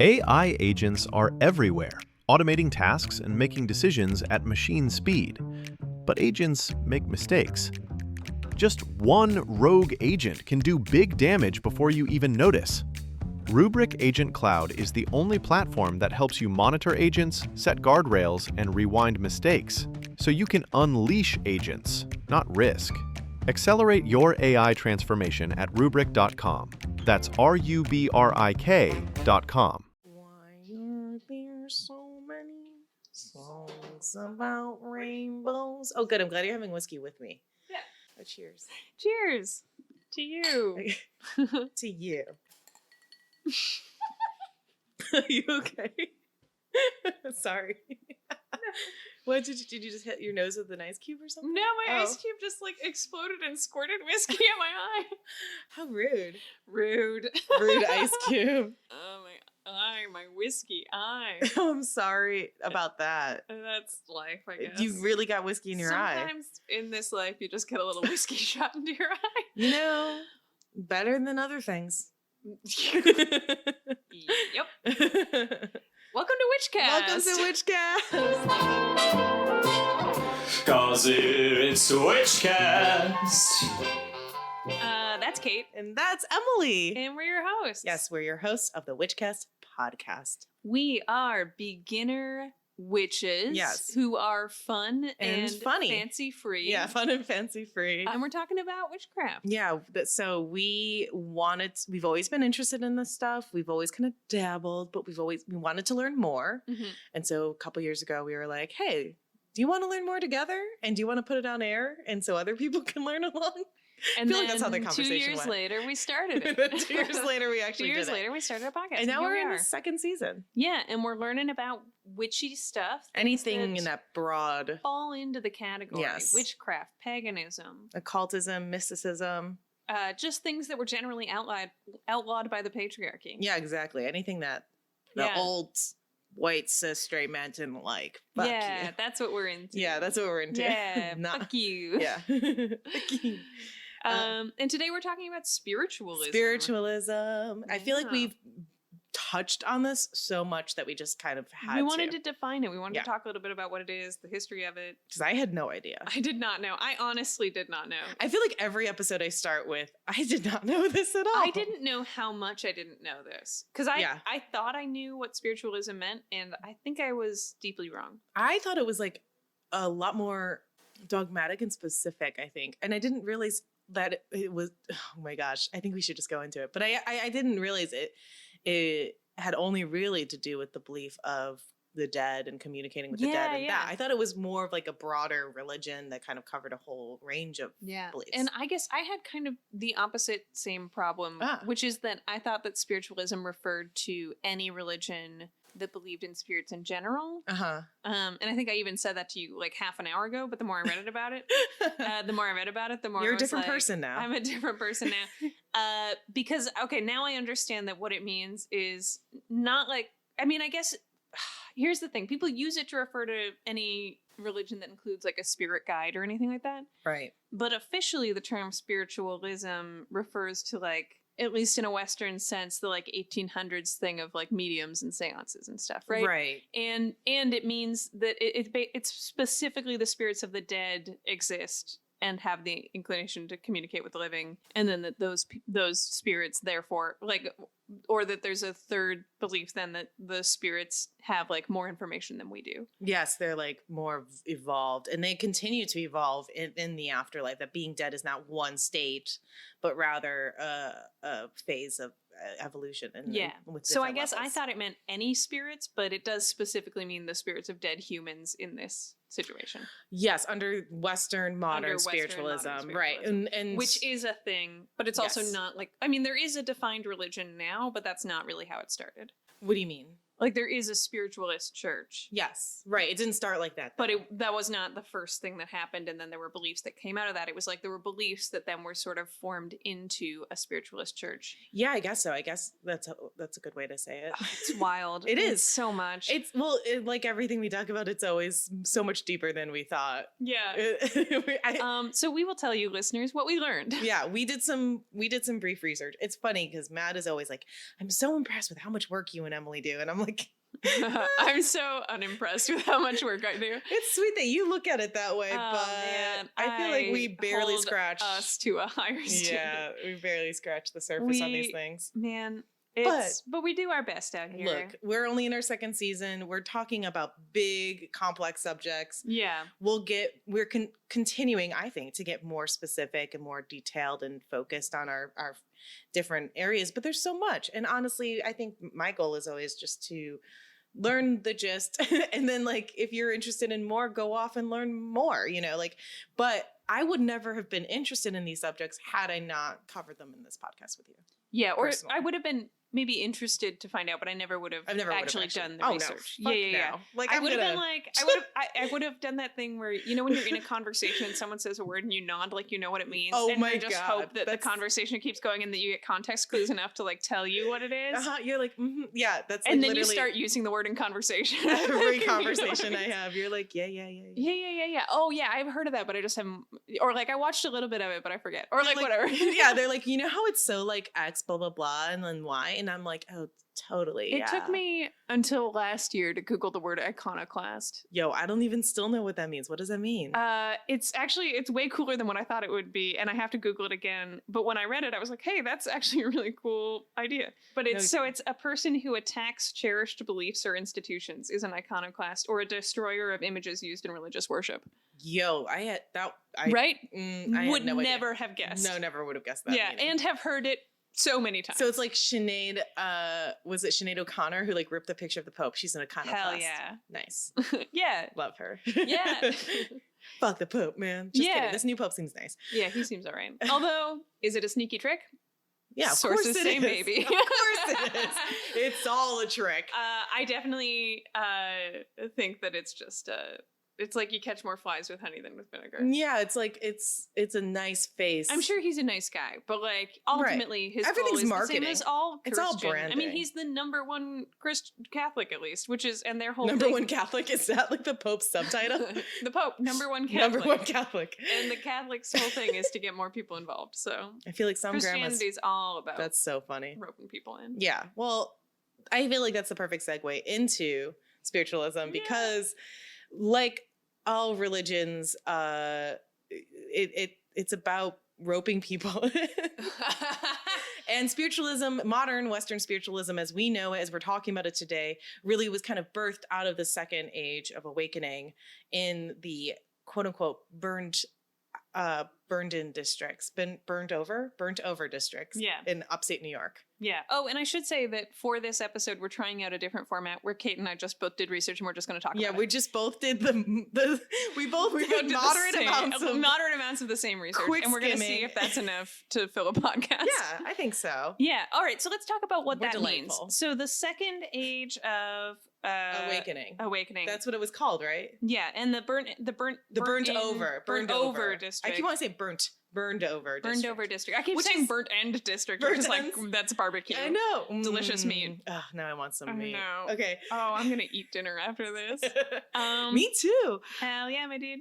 AI agents are everywhere, automating tasks and making decisions at machine speed. But agents make mistakes. Just one rogue agent can do big damage before you even notice. Rubrik Agent Cloud is the only platform that helps you monitor agents, set guardrails, and rewind mistakes, so you can unleash agents, not risk. Accelerate your AI transformation at Rubrik.com. That's RUBRIK.com. Why are there so many songs about rainbows? Oh, good. I'm glad you're having whiskey with me. Yeah. Oh, cheers. Cheers to you. To you. Are you okay? Sorry. What did you just hit your nose with an ice cube or something? No, my ice cube just like exploded and squirted whiskey at my eye. How rude. Rude. Rude ice cube. Oh, my eye, my whiskey eye. I'm sorry about that. That's life, I guess. You really got whiskey in your eye. Sometimes in this life, you just get a little whiskey shot into your eye. You know, better than other things. Yep. Welcome to Witchcast. Welcome to Witchcast. 'Cause it's Witchcast. That's Kate. And that's Emily. And we're your hosts. Yes, we're your hosts of the Witchcast podcast. We are beginner witches. Yes. Who are fun And funny. fancy free. Yeah, fun and fancy free. And we're talking about witchcraft. Yeah, so we've always been interested in this stuff. We've always kind of dabbled, but we wanted to learn more. Mm-hmm. And so a couple years ago, we were like, hey, do you want to learn more together? And do you want to put it on air? And so other people can learn along? And I feel then like that's how the conversation 2 years went. later, we started it. Then 2 years later, we actually 2 years did it. later, we started a podcast. And now here we're we in are. the second season. Yeah, and we're learning about witchy stuff. Anything in that broad fall into the category. Yes. Witchcraft, paganism, occultism, mysticism. just things that were generally outlawed by the patriarchy. Yeah, exactly. Anything that the Yeah. old white cis straight men didn't like. Fuck Yeah, you. that's what we're into. Yeah, that's what we're into. Yeah, Nah. fuck you. Yeah. Fuck you. And today we're talking about spiritualism. Spiritualism. I feel like Yeah. we've touched on this so much that we just kind of had We wanted to define it. We wanted Yeah. to talk a little bit about what it is, the history of it. because I had no idea. I did not know. I honestly did not know. I feel like every episode I start with, I did not know this at all. I didn't know how much I didn't know this. Because I thought I knew what spiritualism meant, and I think I was deeply wrong. I thought it was like a lot more dogmatic and specific, I think. And I didn't realize that it was, oh my gosh, I think we should just go into it. But I didn't realize it had only really to do with the belief of the dead and communicating with the dead and that. I thought it was more of like a broader religion that kind of covered a whole range of beliefs. And I guess I had kind of the opposite same problem, which is that I thought that spiritualism referred to any religion that believed in spirits in general. And I think I even said that to you like half an hour ago, but the more I read about it, the more You're I a was different like, person now. I'm a different person now. Because, okay, now I understand that what it means is not like, I mean, I guess, here's the thing. People use it to refer to any religion that includes like a spirit guide or anything like that. Right. But officially the term spiritualism refers to like, at least in a Western sense, the like 1800s thing of like mediums and seances and stuff, right? Right. And it means that it's specifically the spirits of the dead exist and have the inclination to communicate with the living, and then that those spirits therefore like, or that there's a third belief then that the spirits have like more information than we do. Yes, they're like more evolved, and they continue to evolve in the afterlife. That being dead is not one state, but rather a phase of evolution. So I guess I thought it meant any spirits, but it does specifically mean the spirits of dead humans in this situation. Yes, under Western modern spiritualism, right? And which is a thing, but it's also not like, I mean, there is a defined religion now, but that's not really how it started. What do you mean? Like there is a spiritualist church. Yes, right. It didn't start like that, But though. that was not the first thing that happened, and then there were beliefs that came out of that. It was like there were beliefs that then were sort of formed into a spiritualist church. Yeah, I guess so. I guess that's a good way to say it. It's wild. It is. It's so much. It's like everything we talk about, it's always so much deeper than we thought. Yeah. So we will tell you, listeners, what we learned. Yeah, we did some brief research. It's funny because Matt is always like, "I'm so impressed with how much work you and Emily do," and I'm like, I'm so unimpressed with how much work I do. "It's sweet that you look at it that way, Oh, but man, I feel like we barely hold scratched us to a higher standard. Yeah, we barely scratched the surface on these We- thing. Man, but we do our best out here. Look, we're only in our second season. We're talking about big, complex subjects. Yeah. We're continuing, I think, to get more specific and more detailed and focused on our different areas. But there's so much. And honestly, I think my goal is always just to learn the gist. And then, like, if you're interested in more, go off and learn more, but I would never have been interested in these subjects had I not covered them in this podcast with you. Yeah, or Personally. I would have been maybe interested to find out, but I never would have actually done the research. No. Yeah. Like I would have been like, I would have done that thing where, when you're in a conversation and someone says a word and you nod like you know what it means. Oh and my you just God, hope that the conversation keeps going and that you get context clues enough to like tell you what it is. You're like, yeah, that's like, and then you literally start using the word in conversation. every You know conversation what I mean? have. You're like, yeah. Yeah. Oh yeah, I've heard of that, but I just haven't. Or like I watched a little bit of it, but I forget. Or like whatever. Yeah, they're like, how it's so like X blah blah blah and then Y, and I'm like, oh, totally. It took me until last year to Google the word iconoclast. Yo, I don't even still know what that means. What does that mean? It's way cooler than what I thought it would be, and I have to Google it again. But when I read it, I was like, hey, that's actually a really cool idea. But it's a person who attacks cherished beliefs or institutions is an iconoclast, or a destroyer of images used in religious worship. Yo, I had that. Right? I Would had no idea. never have guessed. No, never would have guessed that. Yeah, meaning. and have heard it so many times. So it's like Sinead, was it Sinead O'Connor who like ripped the picture of the Pope? She's an iconoclast. Hell yeah. Nice. Yeah. Love her. Yeah. Fuck the Pope, man. Just Yeah. kidding. This new Pope seems nice. Yeah, he seems all right. Although, is it a sneaky trick? Yeah, of Sources course it say is. maybe. Of course it is. It's all a trick. I definitely think that it's just it's like you catch more flies with honey than with vinegar. Yeah, it's like it's a nice face. I'm sure he's a nice guy, but like ultimately his Everything's goal is marketing. the same as all It's all Christian. I mean, branding. he's the number one Catholic at least, which is and their whole Number thing, one Catholic, is that like the Pope's subtitle? the Pope, number one Catholic. Number one Catholic. And the Catholic's whole thing is to get more people involved. So I feel like some grandmas. Christianity's all about That's so funny. roping people in. Yeah. Well, I feel like that's the perfect segue into spiritualism because, like all religions, it's about roping people. And spiritualism, modern Western spiritualism, as we know it, as we're talking about it today, really was kind of birthed out of the second age of awakening in the quote unquote burned in districts, burnt over districts in upstate New York. Yeah. Oh, and I should say that for this episode, we're trying out a different format where Kate and I just both did research and we're just going to talk about it. Yeah, we just both did we both did moderate amounts of the same research. quick And we're going to see skimming. if that's enough to fill a podcast. Yeah, I think so. Yeah. All right. So let's talk about what We're that delightful. means. So the second age of Awakening. That's what it was called, right? yeah, and the burnt over district. I keep wanting to say burned over district. I keep Which saying is- burnt end district, Burnt which is like ends? that's barbecue. I know. Delicious meat. Now I want some I meat. know. Okay. Oh, I'm gonna eat dinner after this. Me too. Hell yeah, my dude.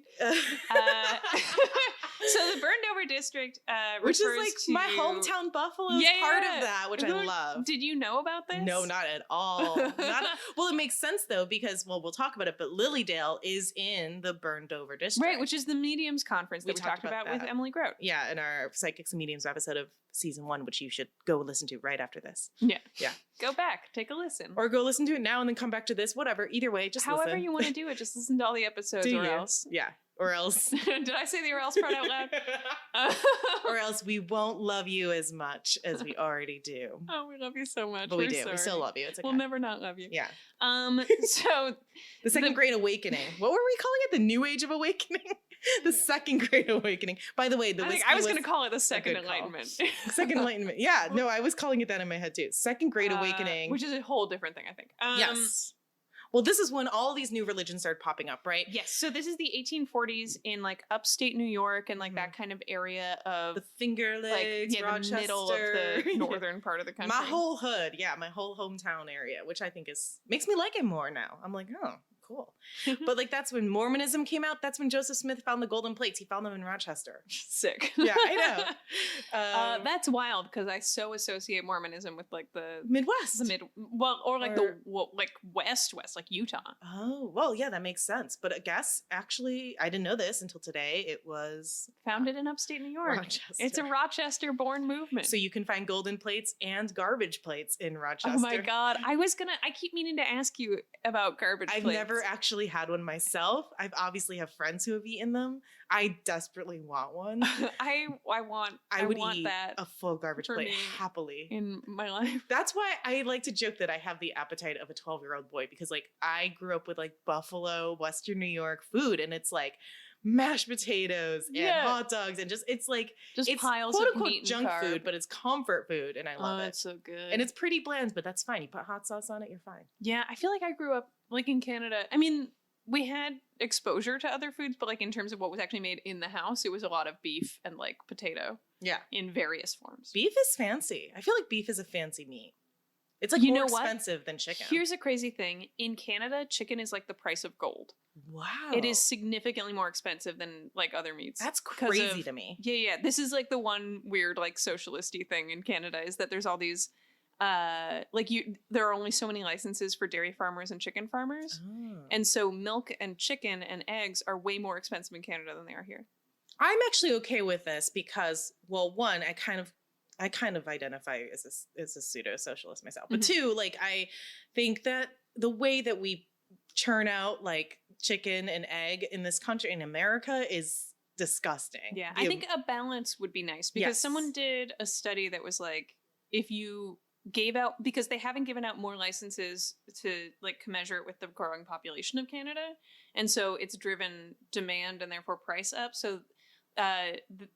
So the burned over district, Which is refers like to my hometown Buffalo is part of that, which I love. Did you know about this? No, not at all. Well, it makes sense though because we'll talk about it. But Lilydale is in the burned over district, right? Which is the mediums conference that we talked about with Emily Grote. Yeah, in our Psychics and Mediums episode of season 1, which you should go listen to right after this. Yeah. Yeah. Go back, take a listen, Or go listen to it now and then come back to this. Whatever. Either way, just however listen. you want to do it. Just listen to all the episodes, Do or you? else. Yeah. or else Did I say the or else part out loud? or else we won't love you as much as we already do. Oh, we love you so much. But we We're do. We sorry. still love you. It's okay. We'll never not love you. Yeah. So The second Great Awakening. What were we calling it? The New Age of Awakening? The Second Great Awakening. By the way, the I think whiskey I was going to call it the Second good call. Enlightenment. Second Enlightenment. Yeah, no, I was calling it that in my head too. Second Great Awakening. Which is a whole different thing, I think. Yes. Well, this is when all these new religions started popping up, right? Yes. So this is the 1840s in like upstate New York and like that kind of area of The Finger Lakes, the Rochester. middle of the northern part of the country. My whole hood, yeah, my whole hometown area, which I think makes me like it more now. I'm like, oh, cool. But like that's when Mormonism came out. That's when Joseph Smith found the golden plates. He found them in Rochester. Sick. Yeah, I know. That's wild because I so associate Mormonism with like the Midwest. the west, like Utah. Oh, well, yeah, that makes sense. But I guess actually, I didn't know this until today. It was Founded in upstate New York. Rochester. It's a Rochester-born movement. So you can find golden plates and garbage plates in Rochester. Oh my God. I keep meaning to ask you about garbage I've plates. never actually had one myself. I've obviously have friends who have eaten them. I desperately want one. I want eat that a full garbage for plate me happily. in my life. That's why I like to joke that I have the appetite of a 12-year-old boy because like I grew up with like Buffalo, Western New York food and it's like mashed potatoes and hot dogs and it's Piles quote of unquote meat and junk carb. food, but it's comfort food and I love it. It's so good. And it's pretty bland, but that's fine. You put hot sauce on it, you're fine. Yeah, I feel like I grew up like in Canada. I mean, we had exposure to other foods, but like in terms of what was actually made in the house, it was a lot of beef and like potato Yeah. in various forms. Beef is fancy. I feel like beef is a fancy meat. It's like You more know what? expensive than chicken. Here's a crazy thing. In Canada, chicken is like the price of gold. Wow. It is significantally more expensive than like other meats. That's 'cause crazy of- to me. Yeah. This is like the one weird like socialisty thing in Canada is that there's all these there are only so many licenses for dairy farmers and chicken farmers. Oh. And so milk and chicken and eggs are way more expensive in Canada than they are here. I'm actually okay with this because, well, one, I kind of identify as a pseudo socialist myself, but two, like I think that the way that we churn out like chicken and egg in this country in America is disgusting. Yeah, I think a balance would be nice because Yes. someone did a study that was like if you gave out because they haven't given out more licenses to like commensurate with the growing population of Canada, and so it's driven demand and therefore price up. So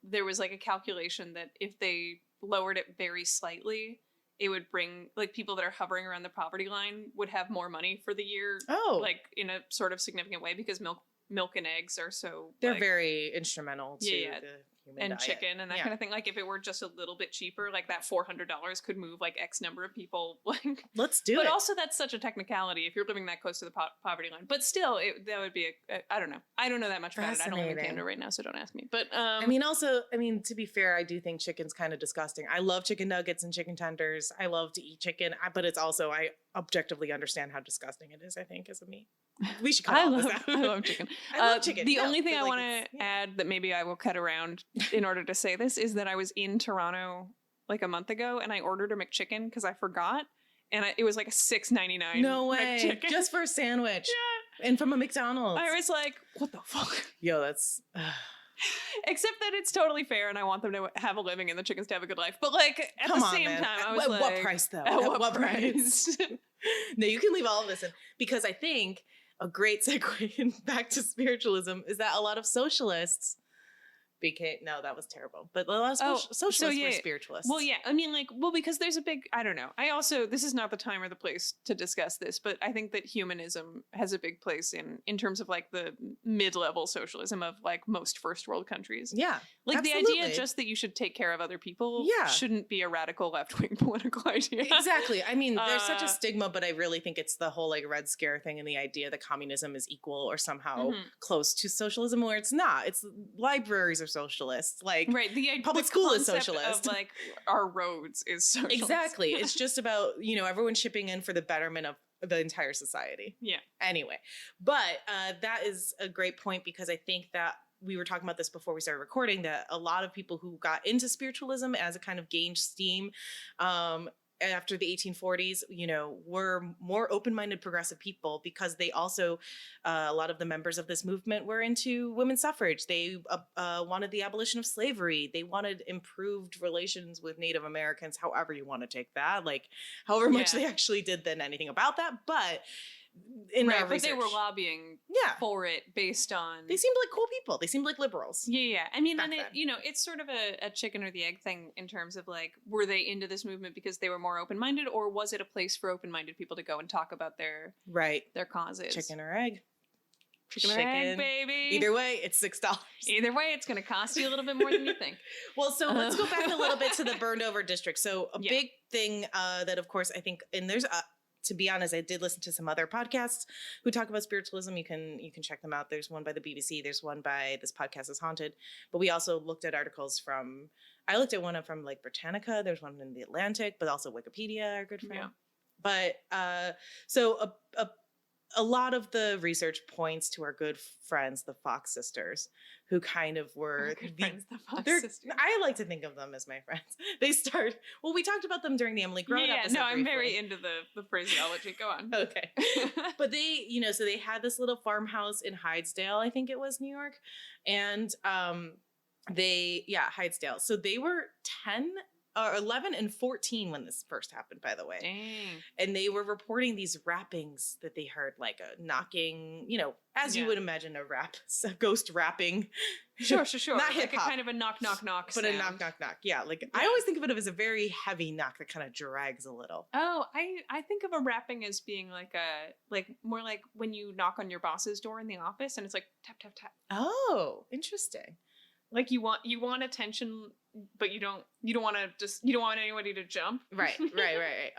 there was like a calculation that if they lowered it very slightly, it would bring like people that are hovering around the poverty line would have more money for the year. Oh, like in a sort of significant way because milk and eggs are so they're like, very instrumental to Yeah. the human and diet. chicken and that kind of thing. Like if it were just a little bit cheaper, like that $400 could move like X number of people. Like, Let's do but it. also that's such a technicality if you're living that close to the poverty line. But still, that would be I don't know. I don't know that much about it. I don't live in Fascinating. Canada right now, so don't ask me. But I mean, to be fair, I do think chicken's kind of disgusting. I love chicken nuggets and chicken tenders. I love to eat chicken, but it's also, I objectively understand how disgusting it is, I think, as a meat. We should cut all this out. I love chicken. I love chicken. The No, only thing but, I like, want to add that maybe I will cut around in order to say this is that I was in Toronto like a month ago and I ordered a McChicken because I forgot. And it was like a $6.99. No way. McChicken. Just for a sandwich. Yeah. And from a McDonald's. I was like, what the fuck? Yo, that's... Except that it's totally fair and I want them to have a living and the chickens to have a good life. But like at Come the on, same man. time, I was At like... what price, though? At what price? No, you can leave all of this in. Because I think a great segue back to spiritualism is that a lot of socialists became... No, that was terrible. But a lot of socialists were spiritualists. Well, yeah. I mean, because there's a big... I don't know. I also... This is not the time or the place to discuss this, but I think that humanism has a big place in terms of like the mid-level socialism of like most first world countries. Yeah. Like absolutely. the idea just that you should take care of other people Yeah. shouldn't be a radical left-wing political idea. Exactly. I mean, there's such a stigma, but I really think it's the whole like Red Scare thing and the idea that communism is equal or somehow close to socialism, where it's not. It's libraries are socialists. Like Right. public the school is concept socialist. Of like our roads is socialist. Exactly. It's just about, everyone chipping in for the betterment of the entire society. Yeah. Anyway, but that is a great point because I think that we were talking about this before we started recording, that a lot of people who got into spiritualism as a kind of gained steam after the 1840s, were more open-minded progressive people because they also, a lot of the members of this movement were into women's suffrage. They wanted the abolition of slavery. They wanted improved relations with Native Americans, however you want to take that, like however much they actually did then anything about that. But in our research, they were lobbying for it based on... They seemed like cool people. They seemed like liberals. Yeah. I mean, and it's sort of a chicken or the egg thing in terms of like, were they into this movement because they were more open-minded, or was it a place for open-minded people to go and talk about their causes? Chicken or egg. Chicken or egg, baby. Either way, it's $6. Either way, it's going to cost you a little bit more than you think. Well, so let's go back a little bit to the burned over district. So a big thing that, of course, I think, and there's to be honest, I did listen to some other podcasts who talk about spiritualism. You can check them out. There's one by the BBC. There's one by This Podcast is Haunted. But we also looked at articles I looked at one from like Britannica. There's one in the Atlantic, but also Wikipedia, our good friend. Yeah. But so a lot of the research points to our good friends, the Fox sisters, who kind of were the Fox sisters. I like to think of them as my friends. We talked about them during the Emily Grote episode. No, I'm very into the phraseology. Go on. Okay. But they, so they had this little farmhouse in Hydesdale, I think it was New York. And Hydesdale. So they were 11 and 14 when this first happened, by the way. Dang. And they were reporting these rappings that they heard, like a knocking, as you would imagine a ghost rapping. Sure. Not like hip-hop. A kind of a knock But sound. a knock. Yeah, I always think of it as a very heavy knock that kind of drags a little. Oh, I think of a rapping as being more like when you knock on your boss's door in the office and it's like tap, tap, tap. Oh, interesting. Like you want attention, but you don't want anybody to jump. Right. Okay.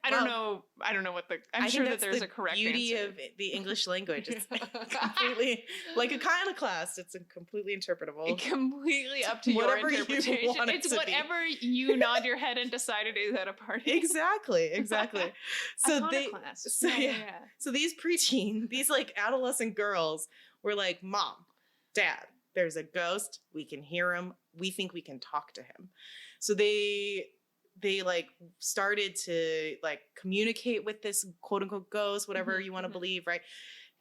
I don't know what I'm sure that there's a correct beauty answer. of the English language. It's completely like iconoclast. It's completely interpretable. Completely up to your interpretation. It's whatever you nod your head and decide it is at a party. Exactly. So So these preteen, these like adolescent girls were like, Mom, Dad, there's a ghost. We can hear him. We think we can talk to him. So they like started to like communicate with this quote unquote ghost, whatever you want to believe, right?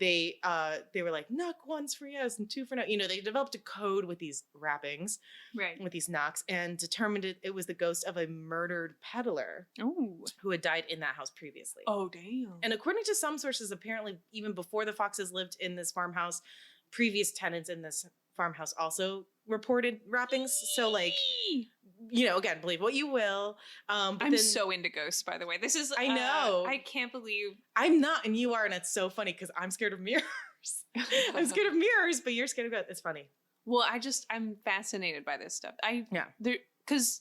They were like, knock once for yes and two for no. They developed a code with these rappings, right? With these knocks, and determined it was the ghost of a murdered peddler who had died in that house previously. Oh, damn. And according to some sources, apparently even before the Foxes lived in this farmhouse, previous tenants in this farmhouse also reported rappings. So like, again, believe what you will. I'm so into ghosts, by the way. This is, I know. I can't believe. I'm not, and you are, and it's so funny because I'm scared of mirrors. I'm scared of mirrors, but you're scared of ghosts. It's funny. Well, I'm fascinated by this stuff. Because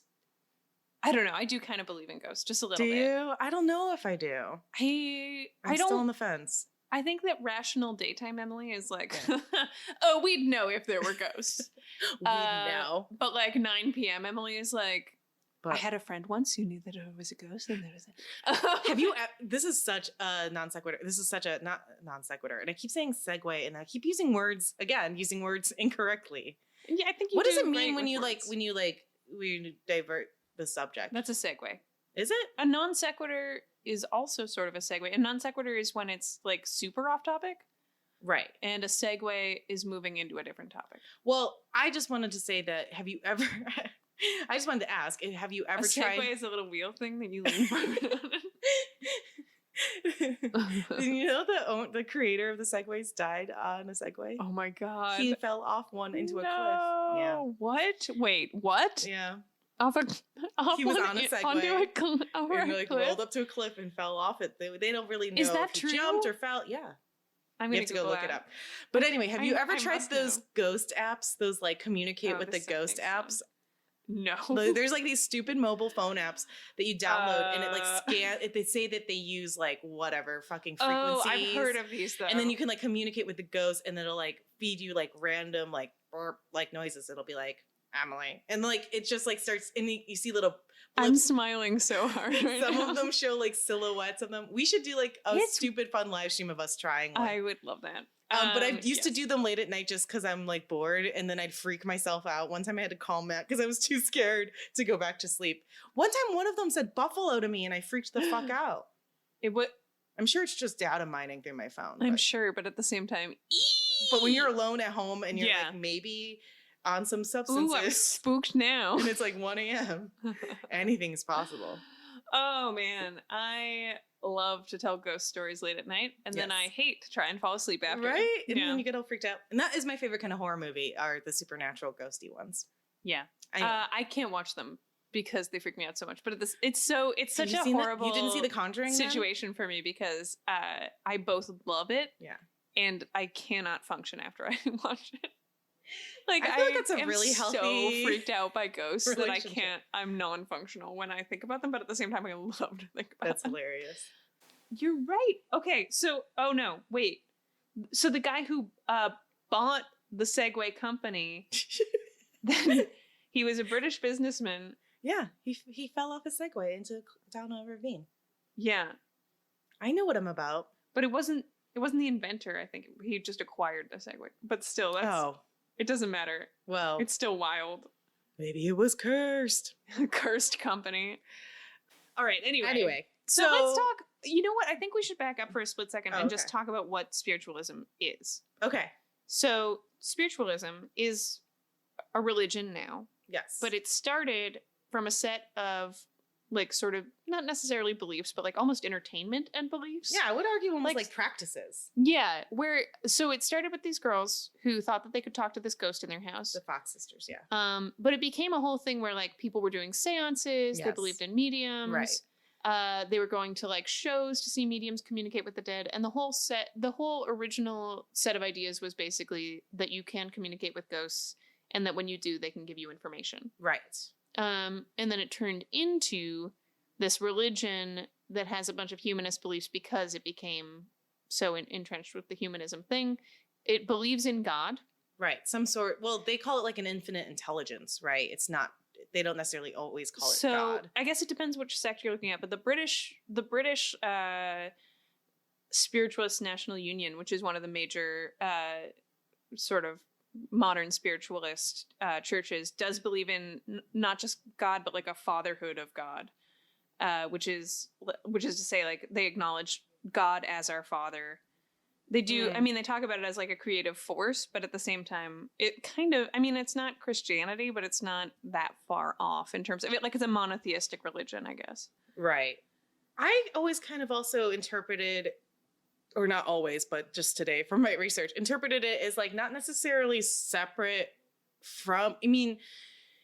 I don't know. I do kind of believe in ghosts, just a little bit. Do you? I don't know if I do. I'm still on the fence. I think that rational daytime Emily is like, oh, we'd know if there were ghosts. We'd know. But like 9 p.m. Emily is like, I had a friend once who knew that there was a ghost and there was Have you, this is such a non sequitur. This is such a not non sequitur. And I keep saying segue and I keep using words incorrectly. Yeah, I think what does it mean when you divert the subject? That's a segue. Is it? A non sequitur is also sort of a segue. A non sequitur is when it's like super off topic. Right. And a segue is moving into a different topic. Well, I just wanted to say that I just wanted to ask, have you ever tried... A segue is a little wheel thing that you lean forward on. You know the creator of the Segways died on a Segway? Oh my God. He fell off one into a cliff. Yeah. What? Wait, what? Yeah. He was on a Segway. And rolled up to a cliff and fell off it. They don't really know if he true? Jumped or fell. Yeah. I'm going to go look it up. But anyway, have you ever tried those ghost apps? Those like communicate with the ghost apps? No. There's like these stupid mobile phone apps that you download and it like they say that they use like whatever fucking frequencies. Oh, I've heard of these though. And then you can like communicate with the ghost and it'll like feed you like random like burp like noises. It'll be like Emily. And like it just like starts and you see little blips. I'm smiling so hard right Some now. of them show like silhouettes of them. We should do like a stupid fun live stream of us trying one. I would love that. But I used to do them late at night just because I'm like bored, and then I'd freak myself out. One time I had to call Matt because I was too scared to go back to sleep. One time one of them said buffalo to me, and I freaked the fuck out. I'm sure it's just data mining through my phone. I'm sure, but at the same time, but when you're alone at home and you're like maybe on some substances, ooh, I'm spooked now, and it's like 1 a.m. Anything's possible. Oh man, I love to tell ghost stories late at night, and then I hate to try and fall asleep after. Right? And then you get all freaked out. And that is my favorite kind of horror movie, are the supernatural ghosty ones. Yeah. I can't watch them because they freak me out so much. But it's such a horrible You didn't see The Conjuring situation for me because I both love it. Yeah. And I cannot function after I watch it. Like I feel like that's a really healthy, so freaked out by ghosts that I can't. I'm non-functional when I think about them, but at the same time, I love to think about That's them. hilarious. You're right. Okay, so wait. So the guy who bought the Segway company, then he was a British businessman. Yeah, he fell off a Segway down a ravine. Yeah, I know what I'm about. But it wasn't the inventor. I think he just acquired the Segway. But still, it doesn't matter. Well, it's still wild. Maybe it was cursed. Cursed company. All right. Anyway, so let's talk. You know what? I think we should back up for a split second and just talk about what spiritualism is. Okay. So spiritualism is a religion now. Yes. But it started from a set of like sort of not necessarily beliefs, but like almost entertainment and beliefs. Yeah, I would argue almost like practices. Yeah, so it started with these girls who thought that they could talk to this ghost in their house. The Fox sisters, yeah. But it became a whole thing where like people were doing seances, they believed in mediums. Right. They were going to like shows to see mediums communicate with the dead, and the whole original set of ideas was basically that you can communicate with ghosts, and that when you do, they can give you information. Right. And then it turned into this religion that has a bunch of humanist beliefs because it became so entrenched with the humanism thing. It believes in God. Right. Some sort. Well, they call it like an infinite intelligence, right? It's not. They don't necessarily always call it God. I guess it depends which sect you're looking at. But the British Spiritualist National Union, which is one of the major sort of modern spiritualist churches, does believe in not just God, but like a fatherhood of God, which is to say, like, they acknowledge God as our father. They do. I mean, they talk about it as like a creative force, but at the same time, it kind of, I mean, it's not Christianity, but it's not that far off in terms of it. Like, it's a monotheistic religion, I guess. Right. I always kind of also interpreted, or not always, but just today from my research, interpreted it as like not necessarily separate from, I mean,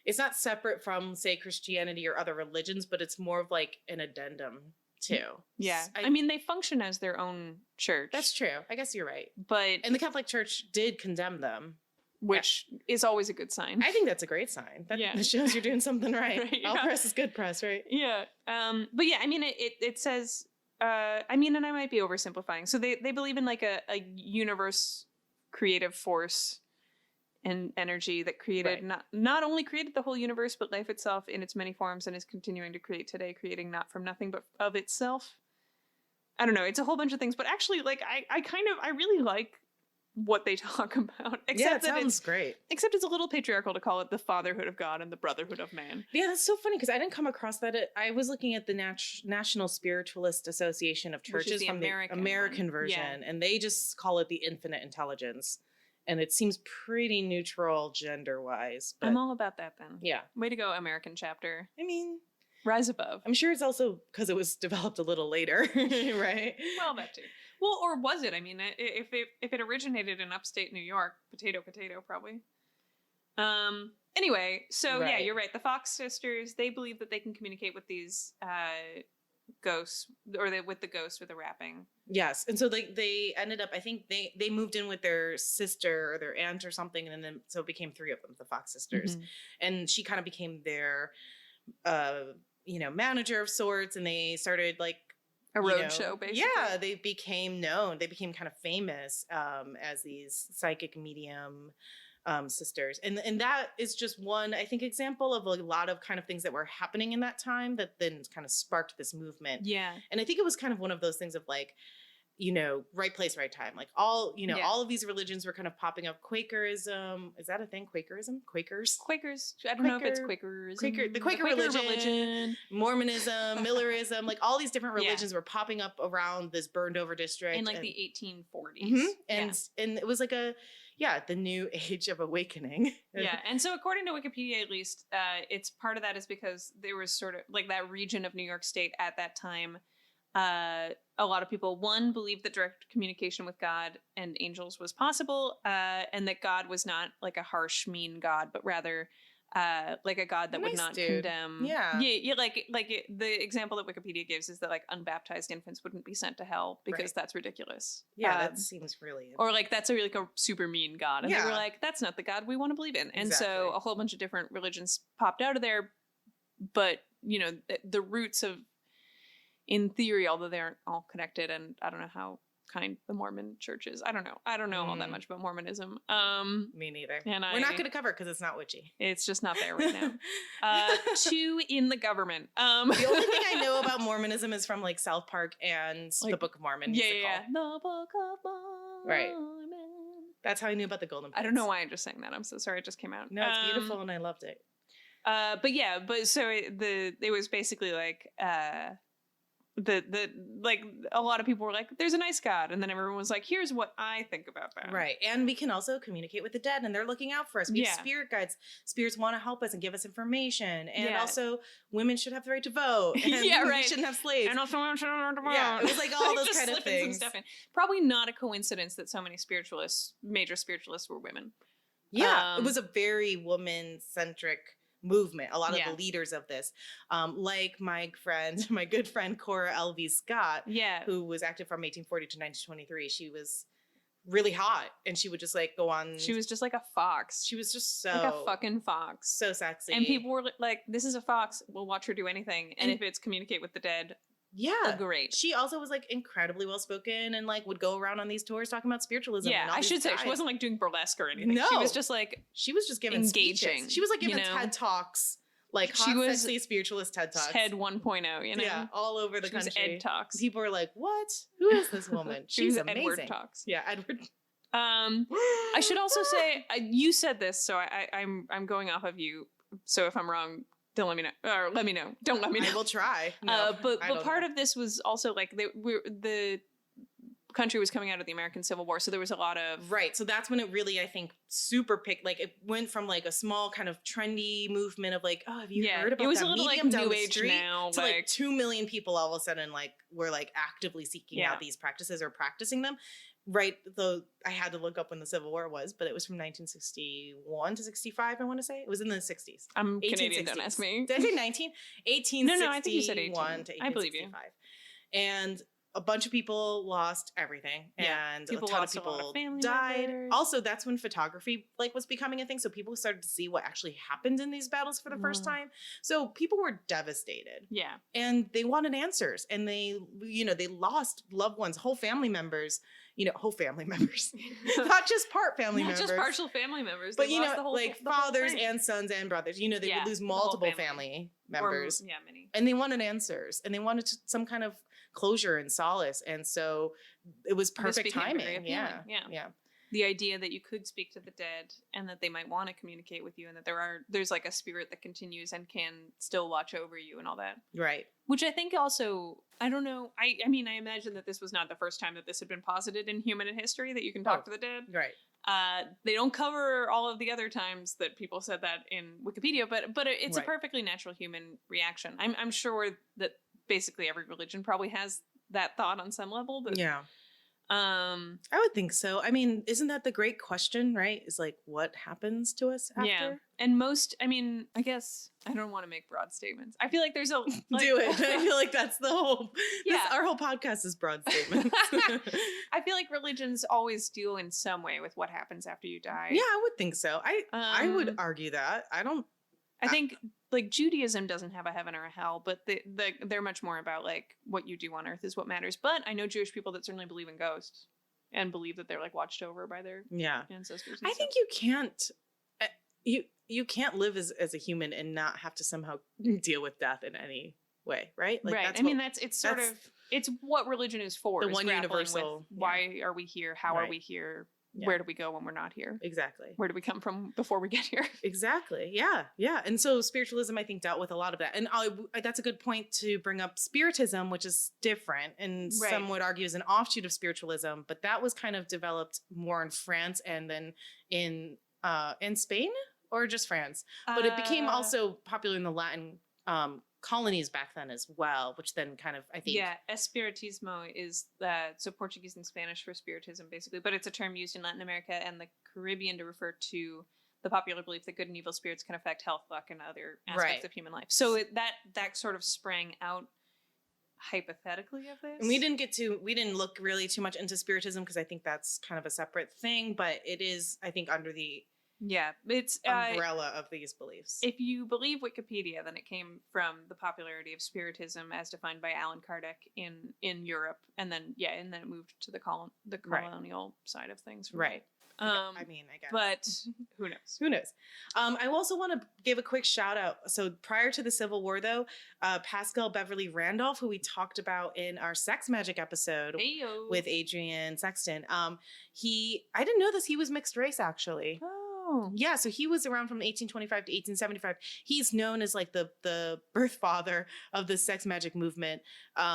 it's not separate from, say, Christianity or other religions, but it's more of like an addendum too. Yeah. I mean, they function as their own church. That's true. I guess you're right. And the Catholic Church did condemn them. Which is always a good sign. I think that's a great sign. That shows you're doing something right. All press is good press, right? Yeah. But yeah, I mean, it says, I mean, and I might be oversimplifying. So they believe in like a universe creative force and energy that created, not only created the whole universe, but life itself in its many forms, and is continuing to create today, creating not from nothing, but of itself. I don't know. It's a whole bunch of things, but actually, like, I really like what they talk about. Except it sounds great. Except it's a little patriarchal to call it the fatherhood of God and the brotherhood of man. Yeah, that's so funny because I didn't come across that. I was looking at the National Spiritualist Association of Churches from the American version, and they just call it the infinite intelligence. And it seems pretty neutral gender-wise. But I'm all about that then. Yeah. Way to go, American chapter. I mean, rise above. I'm sure it's also because it was developed a little later, right? Well, that too. Well, or was it? I mean, if it originated in upstate New York, potato, probably. Anyway, so yeah, you're right. The Fox sisters, they believe that they can communicate with these ghosts, or with the ghost with the rapping. Yes, and so they ended up, I think they moved in with their sister or their aunt or something, and then so it became 3 of them, the Fox sisters, and she kind of became their manager of sorts, and they started like a road show, basically. Yeah, they became known. They became kind of famous as these psychic medium sisters. And that is just one, I think, example of a lot of kind of things that were happening in that time that then kind of sparked this movement. Yeah. And I think it was kind of one of those things of like, right place, right time. Like all Yeah. all of these religions were kind of popping up. Quakerism, is that a thing? Quakerism? Quakers? I don't know if it's Quaker- Quakerism. the Quaker religion. Mormonism, Millerism, like all these different religions were popping up around this burned over district in like the 1840s. and it was like the new age of awakening. Yeah, and so according to Wikipedia, at least, it's part of that is because there was sort of like that region of New York State at that time. A lot of people, one, believed that direct communication with God and angels was possible, and that God was not like a harsh, mean God, but rather like a God that would not condemn. Yeah. The example that Wikipedia gives is that like unbaptized infants wouldn't be sent to hell because that's ridiculous. Yeah, that seems really. Or like that's a super mean God, and they were like, that's not the God we want to believe in. And so a whole bunch of different religions popped out of there, but the roots of, in theory, although they aren't all connected, and I don't know how kind the Mormon church is. I don't know all that much about Mormonism. Me neither. And we're not going to cover it because it's not witchy. It's just not there right now. Two in the government. The only thing I know about Mormonism is from like South Park and the Book of Mormon. Yeah. The Book of Mormon. Right. That's how I knew about the Golden Prince. I don't know why I just sang that. I'm so sorry. It just came out. No, it's beautiful and I loved it. So it was basically like like a lot of people were like, there's a nice God, and then everyone was like, here's what I think about that. Right. And we can also communicate with the dead, and they're looking out for us. We have spirit guides. Spirits want to help us and give us information. And also women should have the right to vote. And we shouldn't have slaves. And also women shouldn't have to vote. Yeah, it was like all those kind of things. Probably not a coincidence that so many major spiritualists were women. Yeah, it was a very woman-centric movement. A lot of the leaders of this, like my good friend Cora L.V. Scott, who was active from 1840 to 1923. She was really hot, and she would just like go on. She was just like a fox. She was just like a fucking fox, so sexy. And people were like, "This is a fox. We'll watch her do anything." And if it's communicate with the dead. Yeah, great. She also was like incredibly well spoken and like would go around on these tours talking about spiritualism. Yeah, and all I should say guys. She wasn't like doing burlesque or anything. No, she was just giving engaging. Speeches. She was like giving TED Talks, like hot, sexy spiritualist TED Talks. TED 1.0, Yeah, all over the country. Ed Talks. People were like, "What? Who is this woman? She's amazing." Edward Talks. Yeah, Edward. I should also say you said this, so I'm going off of you. So if I'm wrong, don't let me know. Or let me know. Don't let me know. I will try. No, but part of this was also like the country was coming out of the American Civil War, so there was a lot of So that's when it really, I think, super picked. Like it went from like a small kind of trendy movement of like, oh, have you heard about it was that a little medium like down new the age street? now, to like 2 million people all of a sudden like were like actively seeking out these practices or practicing them. Right, though I had to look up when the Civil War was, but it was from 1961 to 65, I want to say. It was in the 60s. I'm Canadian, don't ask me. Did I say 19? 1861 no, I think you said 18. To 1865. I believe you. And a bunch of people lost everything, and a ton of people died. Members. Also, that's when photography like was becoming a thing, so people started to see what actually happened in these battles for the first time. So people were devastated. Yeah, and they wanted answers, and they lost loved ones, whole family members. Whole family members, not just part family members, not just partial family members, but like fathers and sons and brothers. They would lose multiple family members. Many. And they wanted answers, and they wanted some kind of closure and solace, and so it was perfect timing. Yeah. The idea that you could speak to the dead and that they might want to communicate with you, and that there's like a spirit that continues and can still watch over you and all that. Right. Which I think also, I don't know. I mean, I imagine that this was not the first time that this had been posited in human history, that you can talk to the dead. Right. They don't cover all of the other times that people said that in Wikipedia, but it's a perfectly natural human reaction. I'm sure that basically every religion probably has that thought on some level. But I would think so. I mean, isn't that the great question, right? Is like, what happens to us after? Yeah. And I guess I don't want to make broad statements. I feel like there's a do it. I feel like that's the whole. Our whole podcast is broad statements. I feel like religions always deal in some way with what happens after you die. Yeah, I would think so. I would argue that. I think like Judaism doesn't have a heaven or a hell, but they're much more about like what you do on earth is what matters. But I know Jewish people that certainly believe in ghosts and believe that they're like watched over by their ancestors. I think you can't you can't live as a human and not have to somehow deal with death in any way, right? Like, right. I mean, it's sort of it's what religion is for. The is one grappling universal, with why are we here? How are Right. we here? Yeah. Where do we go when we're not here? Exactly. Where do we come from before we get here? Exactly. Yeah. And so spiritualism, I think, dealt with a lot of that. And that's a good point to bring up spiritism, which is different and Right. some would argue is an offshoot of spiritualism. But that was kind of developed more in France and then in Spain or just France. But it became also popular in the Latin colonies back then as well, which then kind of, I think. Yeah, espiritismo is so Portuguese and Spanish for spiritism, basically, but it's a term used in Latin America and the Caribbean to refer to the popular belief that good and evil spirits can affect health, luck, and other aspects of human life. So that sort of sprang out hypothetically of this. And we didn't look really too much into spiritism because I think that's kind of a separate thing, but it is, I think, under the it's umbrella of these beliefs. If you believe Wikipedia, then it came from the popularity of spiritism as defined by Allan Kardec in Europe, and then it moved to the colonial side of things. Right. I guess. But who knows? Who knows? I also want to give a quick shout out. So prior to the Civil War, though, Pascal Beverly Randolph, who we talked about in our sex magic episode with Adrian Sexton, I didn't know this. He was mixed race, actually. Oh. Yeah, so he was around from 1825 to 1875. He's known as like the birth father of the sex magic movement.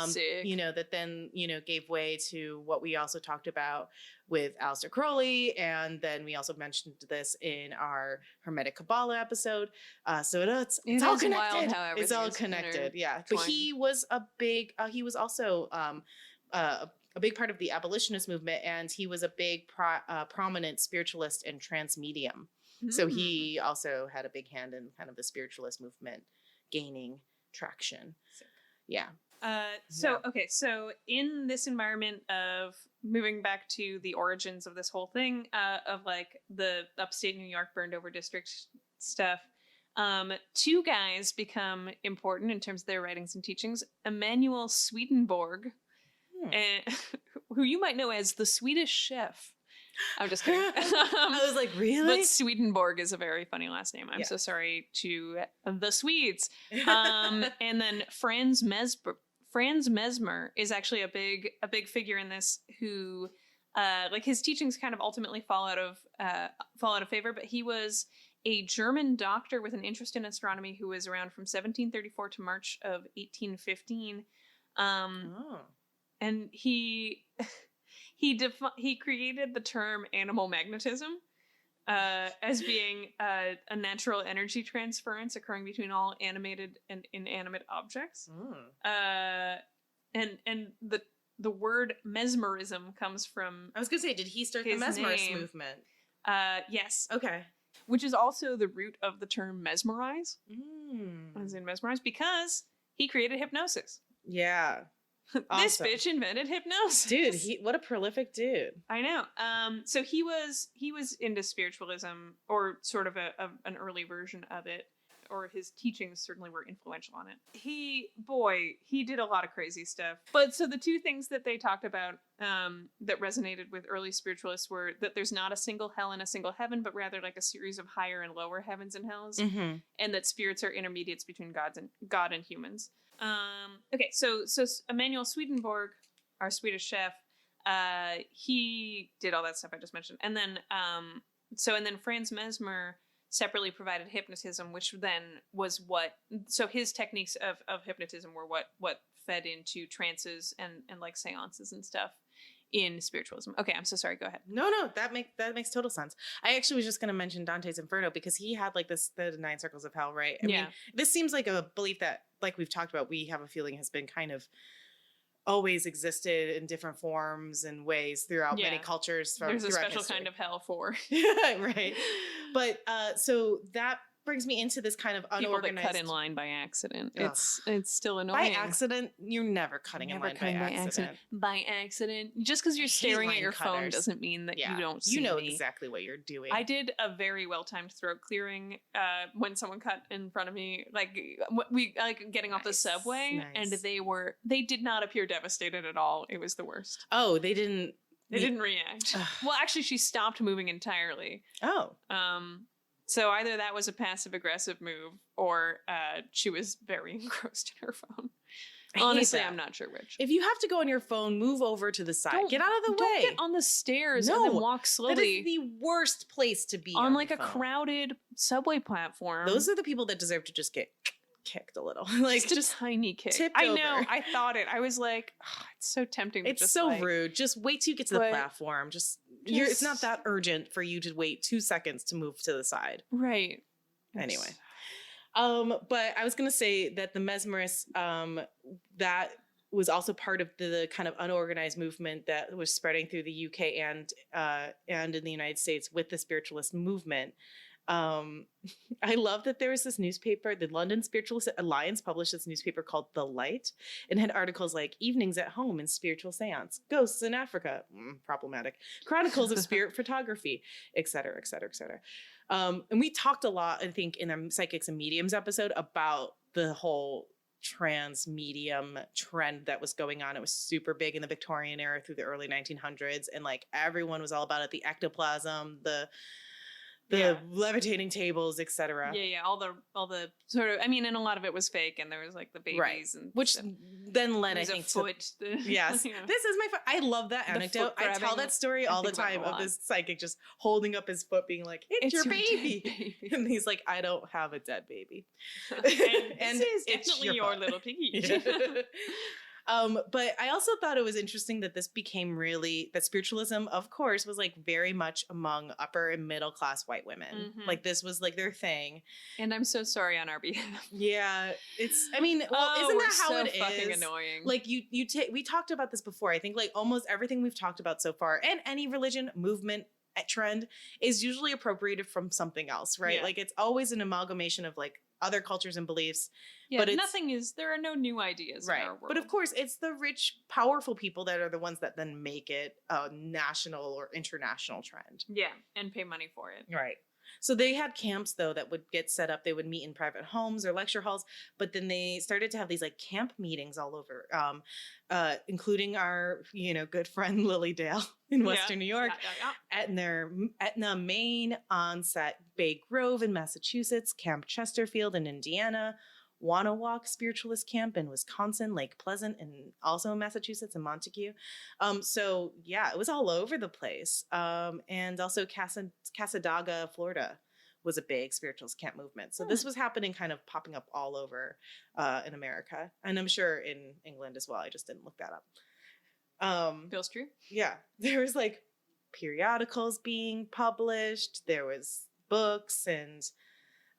Sick. That then, gave way to what we also talked about with Aleister Crowley. And then we also mentioned this in our Hermetic Kabbalah episode. So it's all connected. Wild how it's all connected. Yeah. But he was he was also a big part of the abolitionist movement, and he was a big prominent spiritualist and trance medium. So he also had a big hand in kind of the spiritualist movement gaining traction. Yeah. So in this environment of moving back to the origins of this whole thing, of like the upstate New York burned over district stuff, two guys become important in terms of their writings and teachings. Emanuel Swedenborg, who you might know as the Swedish chef. I'm just kidding. I was like, really? But Swedenborg is a very funny last name. I'm so sorry to the Swedes. And then Franz Mesmer is actually a big figure in this who, like his teachings kind of ultimately fall out of favor. But he was a German doctor with an interest in astronomy who was around from 1734 to March of 1815. And he created the term animal magnetism as being a natural energy transference occurring between all animated and inanimate objects. And the word mesmerism comes from. I was gonna say, did he start the mesmerist movement? Yes. Okay. Which is also the root of the term mesmerize. As in mesmerize, because he created hypnosis. Yeah. This bitch invented hypnosis. Dude, what a prolific dude. I know. So he was into spiritualism, or sort of an early version of it, or his teachings certainly were influential on it. He did a lot of crazy stuff. But so the two things that they talked about that resonated with early spiritualists were that there's not a single hell and a single heaven, but rather like a series of higher and lower heavens and hells, and that spirits are intermediates between God and humans. So Emanuel Swedenborg, our Swedish chef, he did all that stuff I just mentioned. And then Franz Mesmer separately provided hypnotism, which then was his techniques of hypnotism were what fed into trances and like seances and stuff in spiritualism. Okay, I'm so sorry. Go ahead. No, that makes total sense. I actually was just going to mention Dante's Inferno because he had like the 9 circles of hell, right? I mean, this seems like a belief that, like we've talked about, we have a feeling has been kind of always existed in different forms and ways throughout many cultures. There's a special kind of hell for right. But so that brings me into this kind of unorganized. People that cut in line by accident. Ugh. It's still annoying. By accident, you're never cutting in line by accident. By accident, just because you're staring at your phone doesn't mean that you don't see. You know exactly what you're doing. I did a very well-timed throat clearing when someone cut in front of me, like getting off the subway, and they did not appear devastated at all. It was the worst. Oh, they didn't. They didn't react. Well, actually, she stopped moving entirely. Oh. So either that was a passive-aggressive move, or she was very engrossed in her phone. Honestly, that. I'm not sure which. If you have to go on your phone, move over to the side. Get out of the Don't way. get on the stairs and then walk slowly. That is the worst place to be on like your a phone. crowded subway platform. Those are the people that deserve to just get kicked a little. Like just a tiny kick. tipped I over. know. I thought it. I was like, oh, it's so tempting. It's just so like, rude. Just wait till you get to the platform. It's not that urgent for you to wait 2 seconds to move to the side. Right. Anyway. But I was gonna say that the mesmerists, that was also part of the kind of unorganized movement that was spreading through the UK and in the United States with the spiritualist movement. I love that there was this newspaper, the London Spiritualist Alliance published this newspaper called The Light, and had articles like Evenings at Home in Spiritual Seance, Ghosts in Africa, problematic, Chronicles of Spirit Photography, et cetera, et cetera, et cetera. And we talked a lot, I think, in our Psychics and Mediums episode about the whole trans medium trend that was going on. It was super big in the Victorian era through the early 1900s, and like everyone was all about it, the ectoplasm, the levitating tables, etc. Yeah. All the sort of, I mean, and a lot of it was fake, and there was like the babies, and which then led, I think, yes, you know. This is my. I love that anecdote. I tell that story all the time of this psychic just holding up his foot, being like, "It's your baby," and he's like, "I don't have a dead baby," and this is definitely your little piggy. Yeah. But I also thought it was interesting that this became that spiritualism, of course, was like very much among upper and middle class white women. Mm-hmm. Like this was like their thing. And I'm so sorry on our behalf. Yeah, isn't that how it is? Fucking annoying. Like we talked about this before. I think like almost everything we've talked about so far, and any religion, movement, trend is usually appropriated from something else, right? Yeah. Like it's always an amalgamation of like other cultures and beliefs. Yeah, but there are no new ideas in our world. But of course, it's the rich, powerful people that are the ones that then make it a national or international trend. Yeah, and pay money for it. Right. So they had camps, though, that would get set up. They would meet in private homes or lecture halls. But then they started to have these like camp meetings all over, including our, good friend Lily Dale in Western New York, at their Etna, Maine, Onset Bay Grove in Massachusetts, Camp Chesterfield in Indiana, Wanawalk Spiritualist Camp in Wisconsin, Lake Pleasant, and also in Massachusetts and Montague. So yeah, it was all over the place. And also Casadaga, Florida was a big spiritualist camp movement. So this was happening, kind of popping up all over in America. And I'm sure in England as well. I just didn't look that up. Feels true. Yeah. There was like periodicals being published. There was books and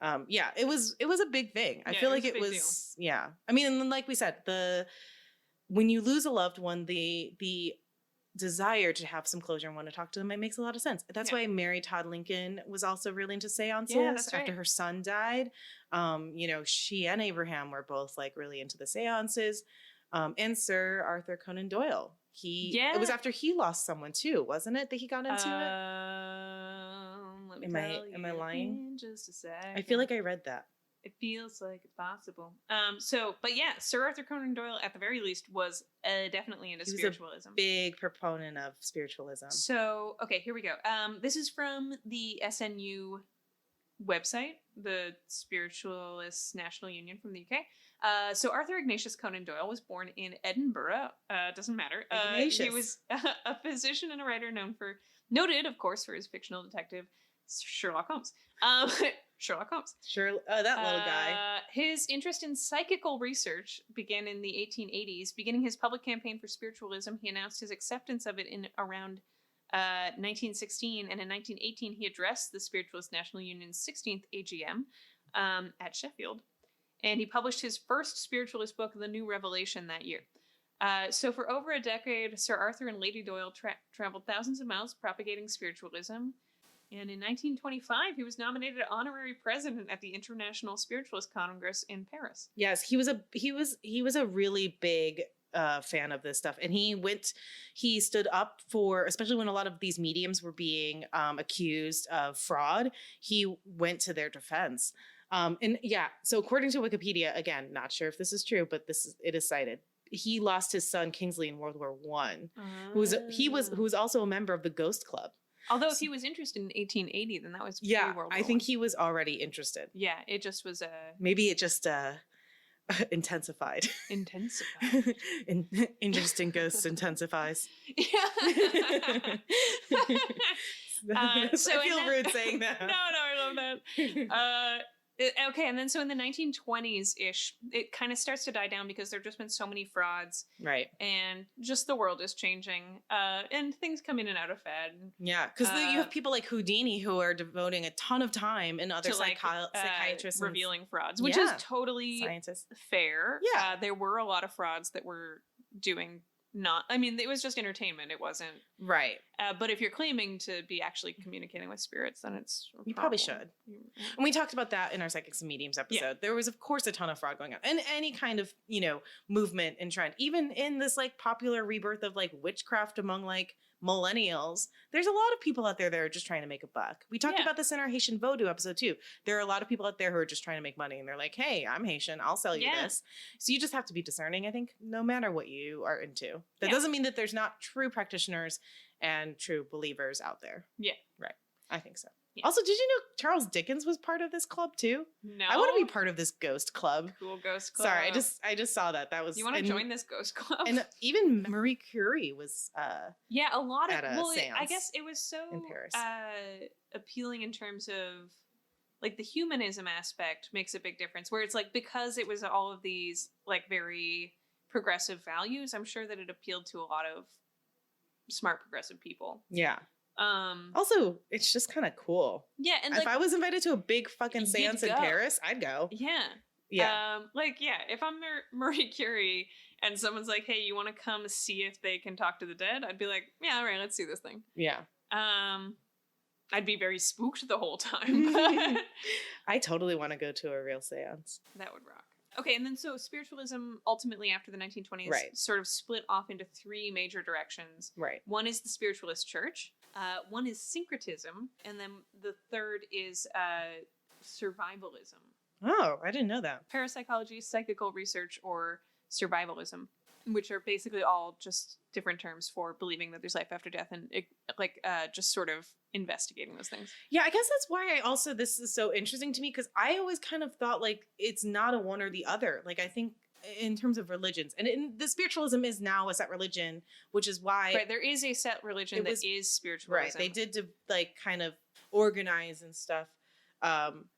it was a big thing. I feel like it was yeah. I mean, and like we said, when you lose a loved one, the desire to have some closure and want to talk to them, it makes a lot of sense. That's why Mary Todd Lincoln was also really into seances after her son died. She and Abraham were both like really into the seances. And Sir Arthur Conan Doyle. It was after he lost someone too, wasn't it? That he got into it. Am I lying? Just a sec. I feel like I read that. It feels like it's possible. But yeah, Sir Arthur Conan Doyle, at the very least, was definitely into spiritualism. A big proponent of spiritualism. So, okay, here we go. This is from the SNU website, the Spiritualist National Union from the UK. So Arthur Ignatius Conan Doyle was born in Edinburgh. Doesn't matter. He was a physician and a writer noted, of course, for his fictional detective Sherlock Holmes. Sherlock Holmes. Sure, that little guy. His interest in psychical research began in the 1880s. Beginning his public campaign for spiritualism, he announced his acceptance of it in around 1916, and in 1918 he addressed the Spiritualist National Union's 16th AGM at Sheffield, and he published his first spiritualist book, The New Revelation, that year. So for over a decade, Sir Arthur and Lady Doyle traveled thousands of miles propagating spiritualism. And in 1925, he was nominated honorary president at the International Spiritualist Congress in Paris. Yes, he was a really big fan of this stuff, and he stood up for, especially when a lot of these mediums were being accused of fraud. He went to their defense. So according to Wikipedia, again, not sure if this is true, but it is cited. He lost his son Kingsley in World War I, who was also a member of the Ghost Club. Although if he was interested in 1880, then that was World War I think he was already interested. Yeah, it just was maybe it just intensified. Intensified. Interesting ghosts intensifies. Yeah. I feel rude saying that. No, I love that. Okay, and then so in the 1920s-ish, it kind of starts to die down because there have just been so many frauds. Right. And just the world is changing. And things come in and out of fed. Yeah, because you have people like Houdini who are devoting a ton of time, and other To psychiatrists revealing frauds, which is totally scientists. fair. Yeah. There were a lot of frauds that were doing it was just entertainment. It wasn't. Right. But if you're claiming to be actually communicating with spirits, then it's a You problem. probably should. And we talked about that in our Psychics and Mediums episode. Yeah. There was, of course, a ton of fraud going on. And any kind of, movement and trend. Even in this, like, popular rebirth of, like, witchcraft among, like, millennials, there's a lot of people out there that are just trying to make a buck. We talked about this in our Haitian Vodou episode, too. There are a lot of people out there who are just trying to make money. And they're like, hey, I'm Haitian. I'll sell you this. So you just have to be discerning, I think, no matter what you are into. That doesn't mean that there's not true practitioners and true believers out there. Yeah. Right. I think so. Yeah. Also, did you know Charles Dickens was part of this club too? No. I want to be part of this ghost club. Cool ghost club. Sorry, I just saw that. That was. You want to join this ghost club? And even Marie Curie was. A lot of. at a Well, I seance guess it was so in Paris. appealing in terms of like the humanism aspect makes a big difference. Where it's like because it was all of these like very progressive values, I'm sure that it appealed to a lot of smart progressive people. Yeah. Also, it's just kind of cool. Yeah, and if I was invited to a big fucking seance in Paris, I'd go. Yeah. Yeah. If I'm Marie Curie and someone's like, "Hey, you want to come see if they can talk to the dead?" I'd be like, "Yeah, all right, let's see this thing." Yeah. I'd be very spooked the whole time. I totally want to go to a real seance. That would rock. Okay, and then so spiritualism ultimately after the 1920s sort of split off into three major directions. Right. One is the spiritualist church, one is syncretism, and then the third is survivalism. Oh, I didn't know that. Parapsychology, psychical research, or survivalism, which are basically all just different terms for believing that there's life after death and just sort of investigating those things. Yeah, I guess that's why this is so interesting to me, because I always kind of thought like it's not a one or the other. Like I think in terms of religions, and the spiritualism is now a set religion, which is why there is a set religion that is spiritualism. Right, they did to like kind of organize and stuff,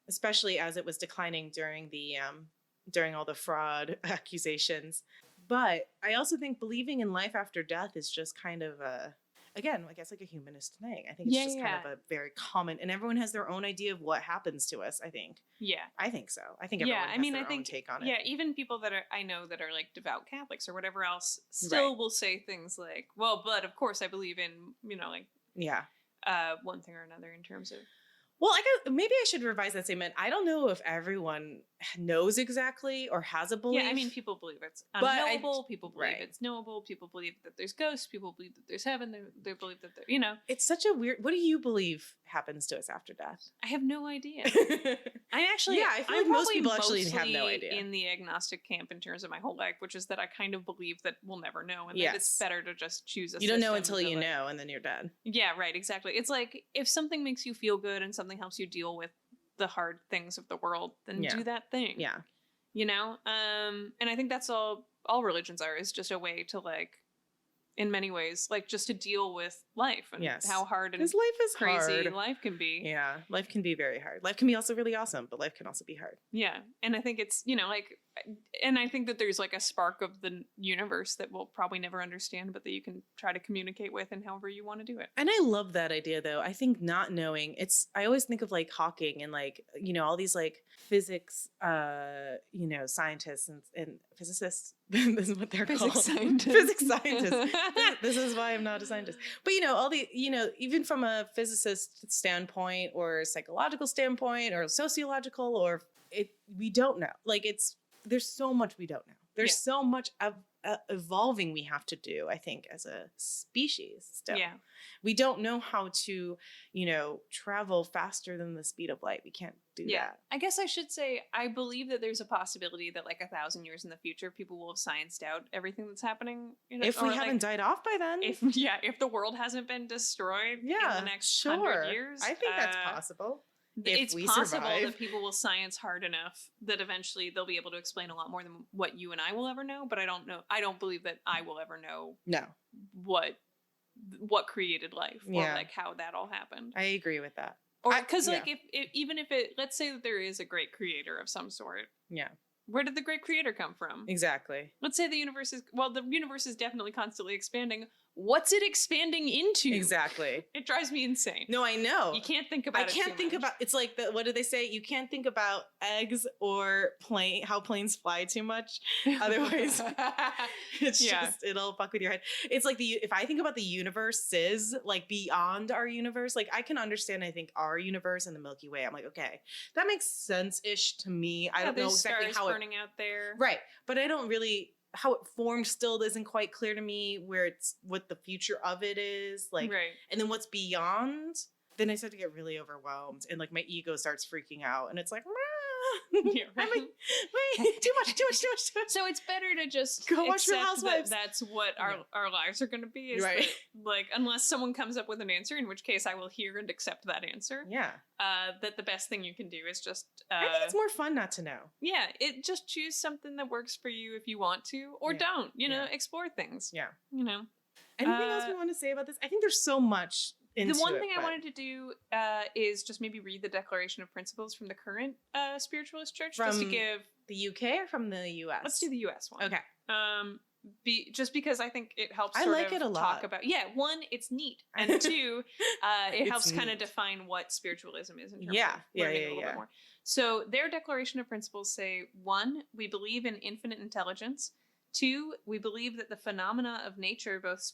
especially as it was declining during the during all the fraud accusations. But I also think believing in life after death is just kind of again, I guess like a humanist thing. I think it's just kind of a very common, and everyone has their own idea of what happens to us, I think. Yeah. I think so. I think everyone has their own take on it. Yeah, even people that I know that are like devout Catholics or whatever else still will say things like, well, but of course I believe in, one thing or another in terms of. Well, maybe I should revise that statement. I don't know if everyone knows exactly or has a belief. Yeah, I mean, people believe it's unknowable. People believe it's knowable. People believe that there's ghosts. People believe that there's heaven. They believe that It's such a weird. What do you believe happens to us after death? I have no idea. I feel like most people actually have no idea. In the agnostic camp in terms of my whole life, which is that I kind of believe that we'll never know, and that it's better to just choose a You don't know until you know, and then you're dead. Yeah, right, exactly. It's like if something makes you feel good and something helps you deal with the hard things of the world, then do that thing. Yeah. And I think that's all religions are, is just a way to like, in many ways, like just to deal with life and how hard and life is crazy hard. Life can be. Yeah, life can be very hard. Life can be also really awesome, but life can also be hard. Yeah, and I think it's, and I think that there's like a spark of the universe that we'll probably never understand, but that you can try to communicate with and however you want to do it. And I love that idea, though. I think not knowing, I always think of like Hawking and like, all these like physics, scientists and physicists. This is what they're called. Physics scientists. This is why I'm not a scientist. But, all the, even from a physicist standpoint or psychological standpoint or sociological we don't know. Like there's so much we don't know. There's so much evolving we have to do, I think, as a species still. Yeah. We don't know how to, travel faster than the speed of light. We can't do that. I guess I should say I believe that there's a possibility that like 1,000 years in the future, people will have scienced out everything that's happening. If we haven't died off by then. If the world hasn't been destroyed in the next 100 years. I think that's possible. it's we possible survive. that people will science hard enough that eventually they'll be able to explain a lot more than what you and I will ever know. But I don't know. I don't believe that I will ever know No, what created life or Yeah. like how that all happened. I agree with that. Or because like if even if it, let's say that there is a great creator of some sort, Yeah, where did the great creator come from? exactly. Let's say the universe is definitely constantly expanding. What's it expanding into? Exactly. It drives me insane. No, I know. You can't think about I it. can't think about. It's like what do they say? You can't think about eggs or how planes fly too much. Otherwise, it's just it'll fuck with your head. It's like if I think about the universes like beyond our universe, like I can understand. I think our universe and the Milky Way. I'm like, okay, that makes sense-ish to me. I don't know exactly how it burning out there, right, but I don't really. How it formed still isn't quite clear to me. Where it's what the future of it is like, right? and then what's beyond. Then I start to get really overwhelmed, and like my ego starts freaking out, and it's like, Yeah, I'm right. like, wait, too much. So it's better to just Go watch Real accept Housewives. That's what our lives are going to be. Is Right. that, like, unless someone comes up with an answer, in which case I will hear and accept that answer. Yeah, That the best thing you can do is just I think it's more fun not to know. yeah, just choose something that works for you if you want to, or Yeah. don't. You know, Yeah. explore things. Yeah. You know. Anything else we want to say about this? I think there's so much. Into The one it, thing I but- wanted to do is just maybe read the Declaration of Principles from the current spiritualist church, just to From give. the UK or from the US? Let's do the U.S. one. Okay. Just because I think it helps. I sort like of it a talk lot. about. Yeah, one, it's neat, and two, it It's helps kind of neat. define what spiritualism is in terms Yeah, of yeah, learning yeah, a little yeah. bit more. So their Declaration of Principles say: 1, we believe in infinite intelligence. 2, we believe that the phenomena of nature, both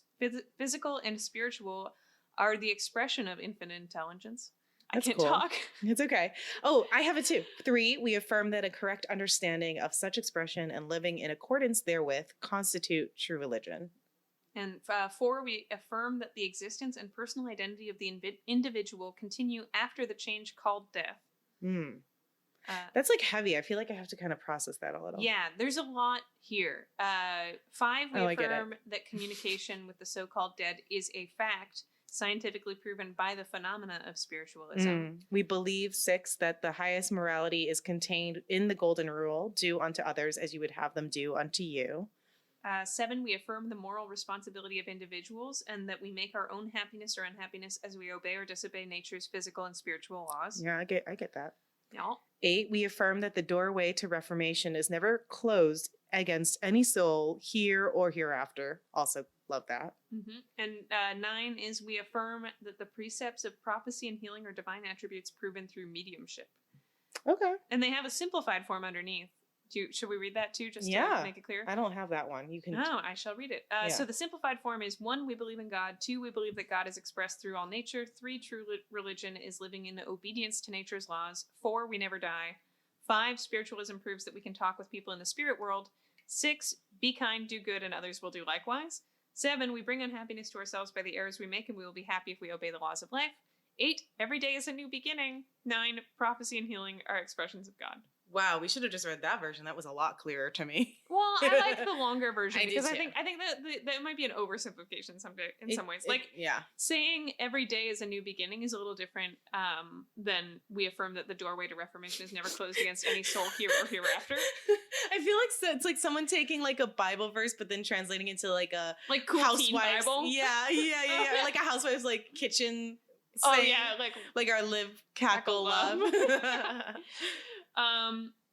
physical and spiritual, are the expression of infinite intelligence. That's I can't cool. talk. It's okay. Oh, I have it too. 3, we affirm that a correct understanding of such expression and living in accordance therewith constitute true religion. And 4, we affirm that the existence and personal identity of the individual continue after the change called death. That's like heavy. I feel like I have to kind of process that a little. Yeah, there's a lot here. 5, we I get it. affirm that communication with the so-called dead is a fact, scientifically proven by the phenomena of spiritualism. We believe 6, that the highest morality is contained in the golden rule: do unto others as you would have them do unto you. 7, we affirm the moral responsibility of individuals and that we make our own happiness or unhappiness as we obey or disobey nature's physical and spiritual laws. Yeah, I get that. Yeah. 8, we affirm that the doorway to reformation is never closed against any soul here or hereafter. Also love that. And 9 is we affirm that the precepts of prophecy and healing are divine attributes proven through mediumship. Okay. And they have a simplified form underneath. Should we read that too, just Yeah. to make it clear? I don't have that one. You can. No, I shall read it. So the simplified form is: 1, we believe in God. 2, we believe that God is expressed through all nature. 3, true religion is living in obedience to nature's laws. 4, we never die. 5, spiritualism proves that we can talk with people in the spirit world. 6, be kind, do good, and others will do likewise. 7, we bring unhappiness to ourselves by the errors we make, and we will be happy if we obey the laws of life. 8, every day is a new beginning. 9, prophecy and healing are expressions of God. Wow, we should have just read that version. That was a lot clearer to me. Well, I like the longer version I do because I too. think that might be an oversimplification someday in some ways. Like yeah. saying every day is a new beginning is a little different than we affirm that the doorway to reformation is never closed against any soul here or hereafter. I feel like it's like someone taking like a Bible verse, but then translating into like a Like cool teen housewife's. Bible. Yeah. Or like a housewife's like kitchen. Oh saying, yeah, like our live, cackle, love.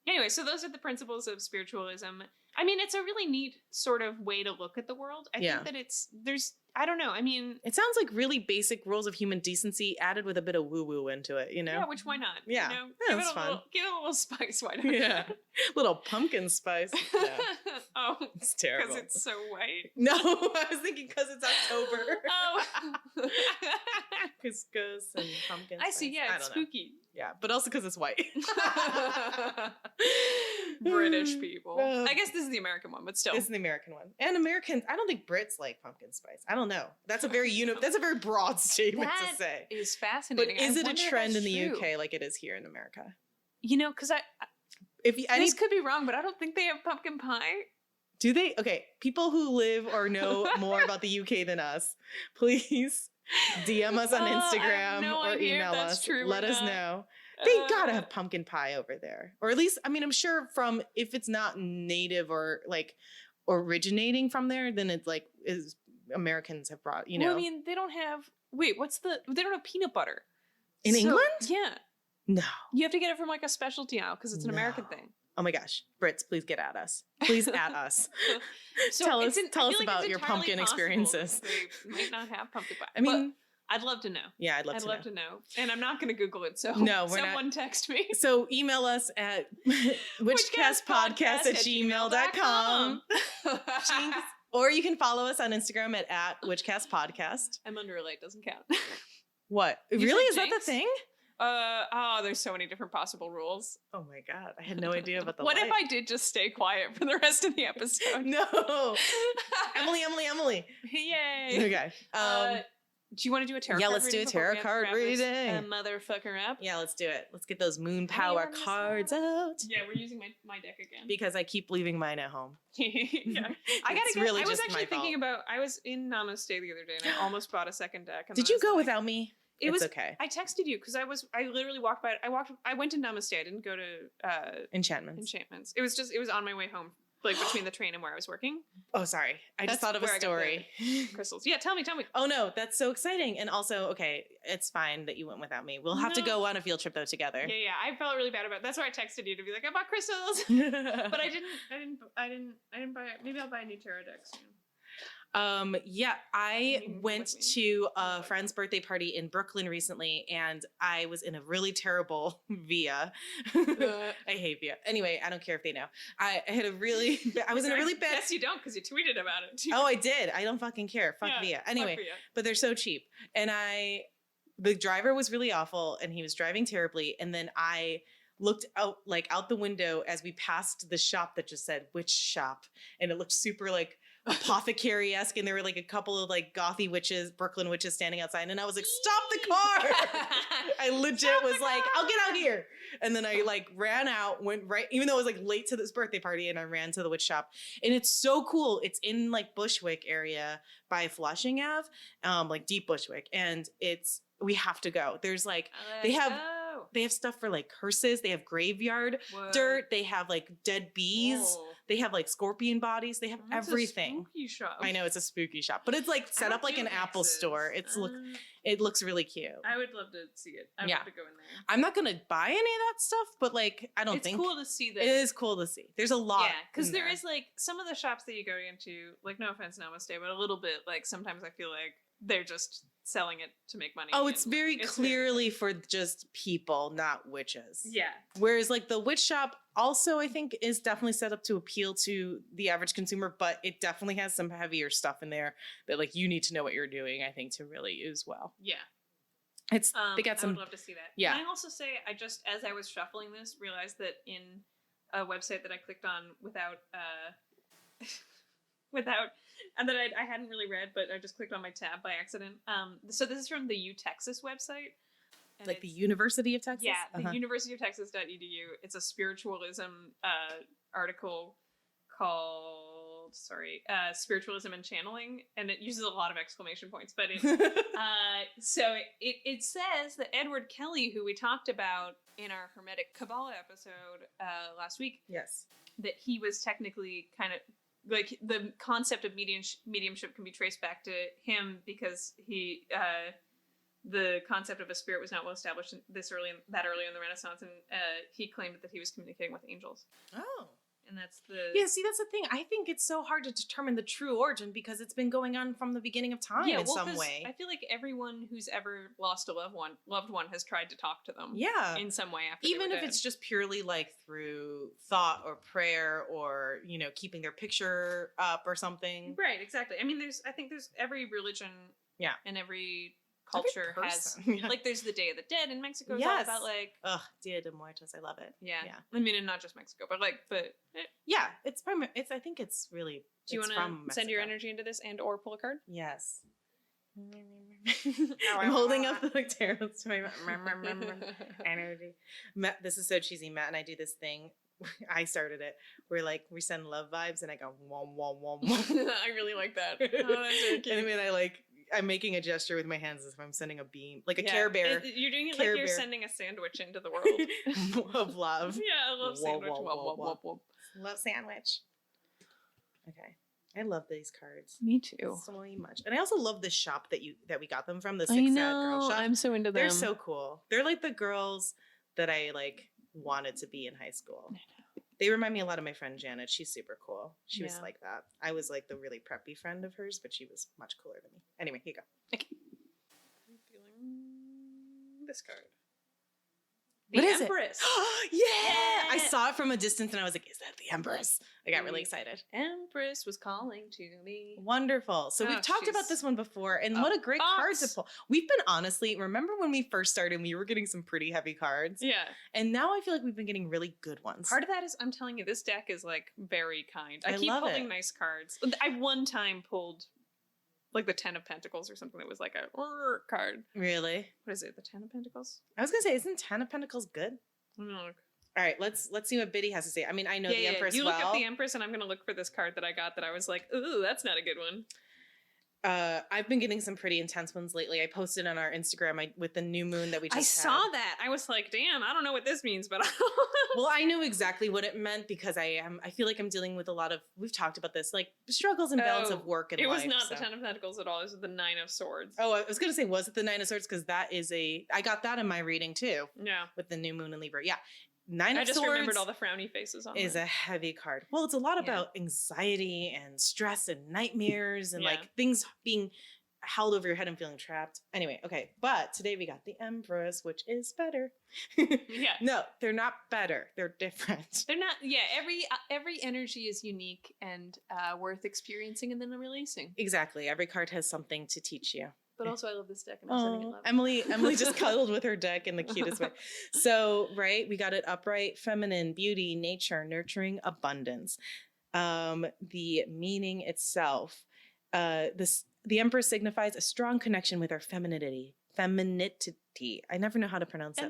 Anyway, so those are the principles of spiritualism. I mean, it's a really neat sort of way to look at the world. I think that I don't know. I mean, It sounds like really basic rules of human decency added with a bit of woo-woo into it, you know? yeah, which why not? Yeah. You know? Yeah, give that's it a fun. give it a little spice. Why not? Yeah. Little pumpkin spice. Yeah, Oh, it's terrible. because it's so white. No, I was thinking because it's October. Oh, Couscous and pumpkin I see. spice. Yeah, I it's don't know. spooky. Yeah, but also because it's white. British people. Uh, I guess this is the American one, but still. This is the American one. And Americans, I don't think Brits like pumpkin spice. I don't know. That's a very that's a very broad statement That to say. is But fascinating. is I it a wonder if trend in that's the true. UK like it is here in America? You know, because If you, this could be wrong, but I don't think they have pumpkin pie. do they? Okay, people who live or know more about the UK than us, please DM us on Oh, I have Instagram no or idea if email that's us. true or Let us not. know. They gotta have pumpkin pie over there, or at least, I mean, I'm sure from, if it's not native or like originating from there, then it's like is Americans have brought, you know. Well, I mean, they don't have. Wait, they don't have peanut butter In England? Yeah, No. you have to get it from like a specialty aisle because it's an American No. thing. Oh my gosh, Brits, please get at us. Please at us. So Tell it's us I tell us feel like about it's your entirely pumpkin possible experiences. They might not have pumpkin pie. I mean, But I'd love to know. yeah, I'd love to know. And I'm not going to Google it. So No, we're not. someone text me. So email us at witchcastpodcast@gmail.com. Jinx. Or you can follow us on Instagram at witchcastpodcast. I'm under a light, doesn't count. What? You Really? said Is that the jinx? thing? There's so many different possible rules. Oh my god, I had no idea about the What if light. I did just stay quiet for the rest of the episode? No. Emily. Yay. Okay. Do you want to do a tarot Yeah, card let's do reading a before we tarot have to card wrap this, reading. Motherfucker up. Yeah, let's do it. Let's get those moon power on this cards one? out. Yeah, we're using my deck again. Because I keep leaving mine at home. Yeah. I gotta It's get. really I was just actually my thinking fault. about. I was in Namaste the other day, and I almost bought a second deck. And Did then you I was go like- without me? It It's was okay. I texted you because I literally walked by. I went to Namaste. I didn't go to Enchantments. Enchantments. It was on my way home, like between the train and where I was working. Oh, sorry. I just That's thought of a where I got story. Crystals. Yeah, tell me. Oh no, that's so exciting. And also, okay, it's fine that you went without me. We'll have to No. go on a field trip though together. Yeah. I felt really bad about it. That's why I texted you to be like, I bought crystals. But I didn't buy it. Maybe I'll buy a new tarot deck soon. Yeah, I You can go went with me. to a friend's birthday party in Brooklyn recently, and I was in a really terrible Via. I hate Via. Anyway, I don't care if they know. I had a really, I was in a really bad. Yes, you don't, because you tweeted about it too. Oh, I did. I don't fucking care. Fuck Yeah, Via. fuck Anyway, Via. but they're so cheap. And the driver was really awful, and he was driving terribly. And then I looked out the window as we passed the shop that just said witch shop, and it looked super like apothecary-esque, and there were like a couple of like gothy witches, Brooklyn witches standing outside, and I was like, stop the car. I legit was like, I'll get out here. And then I like ran out, went right, even though I was like late to this birthday party, and I ran to the witch shop. And it's so cool. It's in like Bushwick area by Flushing Ave, like deep Bushwick. And we have to go. There's like, they have stuff for like curses. They have graveyard dirt. They have like dead bees. They have like scorpion bodies. They have everything. Spooky shop. I know it's a spooky shop, but it's like set up like an Apple store. It looks really cute. I would love to see it. I would Yeah. love to go in there. I'm not gonna buy any of that stuff, but like I don't It's think cool to see that. it is cool to see. There's a lot. Yeah, because in there is like some of the shops that you go into, like no offense, Namaste, but a little bit like sometimes I feel like they're just selling it to make money. Oh, it's and, very it's clearly for just people, not witches. Yeah. Whereas like the witch shop also I think is definitely set up to appeal to the average consumer, but it definitely has some heavier stuff in there that like you need to know what you're doing, I think, to really use well. Yeah. It's they got I some would love to see that. Yeah. Can I also say I just as I was shuffling this realized that in a website that I clicked on without and that I hadn't really read, but I just clicked on my tab by accident. So this is from the UTexas website. And like the it's- University of Texas. Yeah, the universityoftexas.edu. It's a spiritualism article called Spiritualism and Channeling, and it uses a lot of exclamation points. But it says that Edward Kelly, who we talked about in our Hermetic Kabbalah episode last week, Yes. that he was technically kind of like the concept of mediumship can be traced back to him because he the concept of a spirit was not well established that early in the Renaissance, and he claimed that he was communicating with angels. Oh. And that's the Yeah, see, that's the thing. I think it's so hard to determine the true origin because it's been going on from the beginning of time in some 'cause way. I feel like everyone who's ever lost a loved one has tried to talk to them. Yeah. In some way after Even they if were it's dead. just purely like through thought or prayer or, keeping their picture up or something. Right, exactly. I mean, I think there's every religion Yeah. and every culture Every has person. Yeah. like there's the Day of the Dead in Mexico. It's all Yes. about like Ugh, Dia de Muertos. I love it. yeah. Yeah. I mean, and not just Mexico, but Yeah, I think it's really. do you it's want from to send your Mexico. energy into this and or pull a card? Yes. I'm holding up the tarot to my energy. Matt, this is so cheesy. Matt and I do this thing. I started it. We send love vibes, and I go wom wom wom wom. I really like that. Oh, that's really cute. And then I I'm making a gesture with my hands as if I'm sending a beam, like a Care Bear. You're doing it Care like you're Bear. sending a sandwich into the world. Of love. Yeah, I love Whoa, sandwich. whoa, Whoop, whoa, whoop, whoa. whoop, whoop. Love sandwich. Okay. I love these cards. Me too. So much. And I also love the shop that we got them from, the I Six Sad know. Girl Shop. I'm so into them. They're so cool. They're like the girls that I like wanted to be in high school. They remind me a lot of my friend Janet. She's super cool. She was like that. I was like the really preppy friend of hers, but she was much cooler than me. Anyway, here you go. Okay. I'm feeling this card. What is Empress. it? Yeah! I saw it from a distance and I was like, is that the Empress? I got really excited. Empress was calling to me. Wonderful. So we've talked about this one before, and what a great card to pull. We've been honestly, remember when we first started, we were getting some pretty heavy cards? Yeah. And now I feel like we've been getting really good ones. Part of that is, I'm telling you, this deck is like very kind. I keep love pulling it. nice cards. I one time pulled like the 10 of Pentacles or something that was like a card. Really? What is it? The 10 of Pentacles? I was gonna say, isn't 10 of Pentacles good? I'm gonna look. All right, let's see what Biddy has to say. I mean, I know the Empress You well. look up the Empress, and I'm gonna look for this card that I got that I was like, ooh, that's not a good one. I've been getting some pretty intense ones lately. I posted on our Instagram with the new moon that we just I had. saw that. I was like, damn, I don't know what this means, but Well, I knew exactly what it meant because I feel like I'm dealing with a lot of, we've talked about this, like struggles and balance of work and it life. was not so. the 10 of Pentacles at all. It was the 9 of Swords. Oh, I was going to say, was it the 9 of Swords? Because that is I got that in my reading too. Yeah. With the new moon in Libra. Yeah. 9 of I just Swords remembered all the frowny faces on is it. a heavy card. Well, it's a lot about anxiety and stress and nightmares and like things being held over your head and feeling trapped. Anyway, okay. But today we got the Empress, which is better. Yeah. No, they're not better. They're different. They're not. Yeah. Every energy is unique and worth experiencing and then releasing. Exactly. Every card has something to teach you. But also, I love this deck, and I'm sending it love. Emily just cuddled with her deck in the cutest way. So, right, we got it upright, feminine, beauty, nature, nurturing, abundance. The meaning itself, the Empress signifies a strong connection with our femininity. I never know how to pronounce it.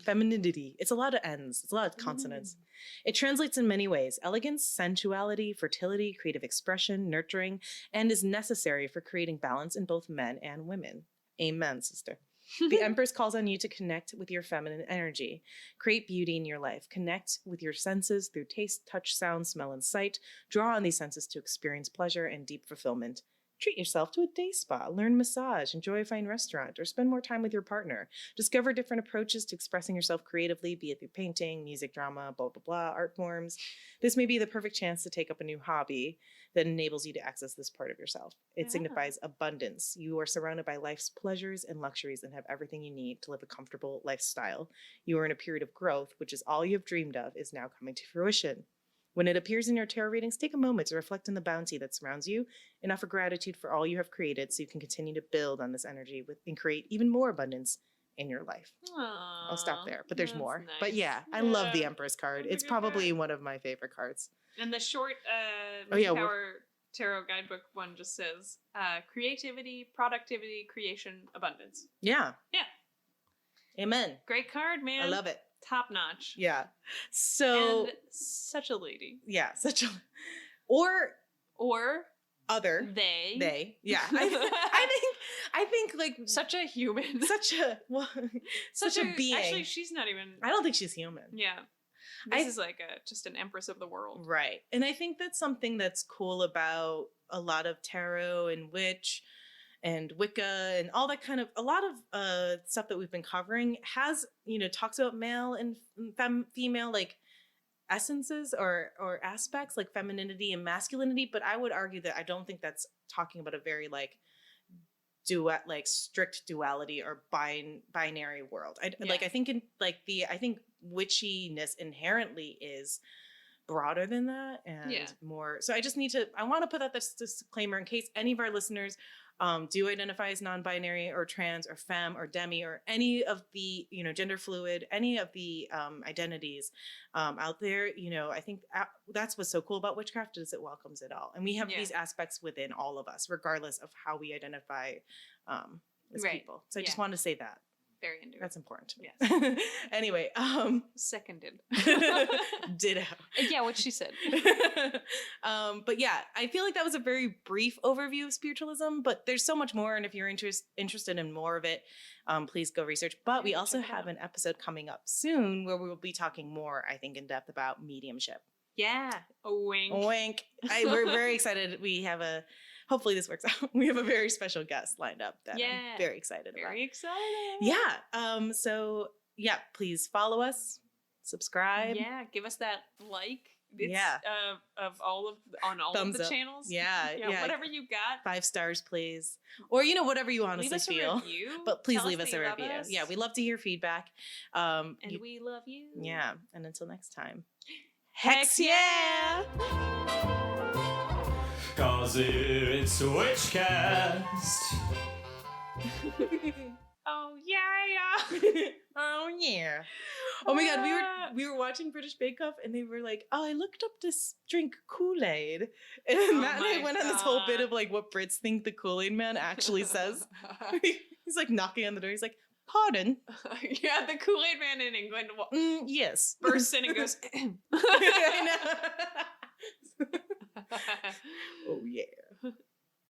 Femininity. It's a lot of N's. It's a lot of consonants. It translates in many ways: elegance, sensuality, fertility, creative expression, nurturing, and is necessary for creating balance in both men and women. Amen, sister. The Empress calls on you to connect with your feminine energy. Create beauty in your life. Connect with your senses through taste, touch, sound, smell, and sight. Draw on these senses to experience pleasure and deep fulfillment. Treat yourself to a day spa, learn massage, enjoy a fine restaurant, or spend more time with your partner. Discover different approaches to expressing yourself creatively, be it through painting, music, drama, blah, blah, blah, art forms. This may be the perfect chance to take up a new hobby that enables you to access this part of yourself. It signifies abundance. You are surrounded by life's pleasures and luxuries and have everything you need to live a comfortable lifestyle. You are in a period of growth, which is all you have dreamed of is now coming to fruition. When it appears in your tarot readings, take a moment to reflect on the bounty that surrounds you and offer gratitude for all you have created so you can continue to build on this energy and create even more abundance in your life. Aww, I'll stop there, but there's more. nice. But yeah, I love the Empress card. It's probably one of my favorite cards. And the short Power Tarot Guidebook one just says creativity, productivity, creation, abundance. Yeah. Yeah. Amen. Great card, man. I love it. Top notch. Yeah. So and such a lady. yeah, such a or other they. Yeah. I think like Such a human. such a being. Actually, she's not even. I don't think she's human. Yeah. This is like just an empress of the world. Right. And I think that's something that's cool about a lot of tarot and witch and Wicca and all that kind of, a lot of stuff that we've been covering has, talks about male and female, like essences or aspects like femininity and masculinity. But I would argue that I don't think that's talking about a very like strict duality or binary world. I think witchiness inherently is broader than that and more. So I want to put out this disclaimer in case any of our listeners do identify as non-binary or trans or femme or demi or any of the, gender fluid, any of the identities out there. I think that's what's so cool about witchcraft is it welcomes it all. And we have these aspects within all of us, regardless of how we identify as people. So I just wanted to say that. very into it. That's important to me. Yes. Anyway, Seconded. ditto. Yeah, what she said. But yeah, I feel like that was a very brief overview of spiritualism, but there's so much more. And if you're interested in more of it, please go research. But we also have an episode coming up soon where we will be talking more, I think, in depth about mediumship. Yeah. A wink. Wink. We're very excited. We have hopefully this works out. We have a very special guest lined up that I'm very excited about. Very excited. Yeah. So yeah, please follow us, subscribe. Yeah. Give us that like. Yeah. Of all of Thumbs the up. channels. Yeah. Whatever you got. 5 stars, please. Or whatever you honestly Leave us feel. a review. But please Tell leave us that a you love review. us. Yeah, we love to hear feedback. And we love you. Yeah. And until next time. Hex yeah! Cause it's Witchcast. Oh yeah. Oh yeah. Oh my god, we were watching British Bake Off and they were like, "Oh, I looked up this drink Kool-Aid." And Matt and I went on this whole bit of like what Brits think the Kool-Aid man actually says. He's like knocking on the door. He's like, "Pardon?" Yeah, the Kool-Aid man in England Yes. bursts in and goes, I know. Oh yeah.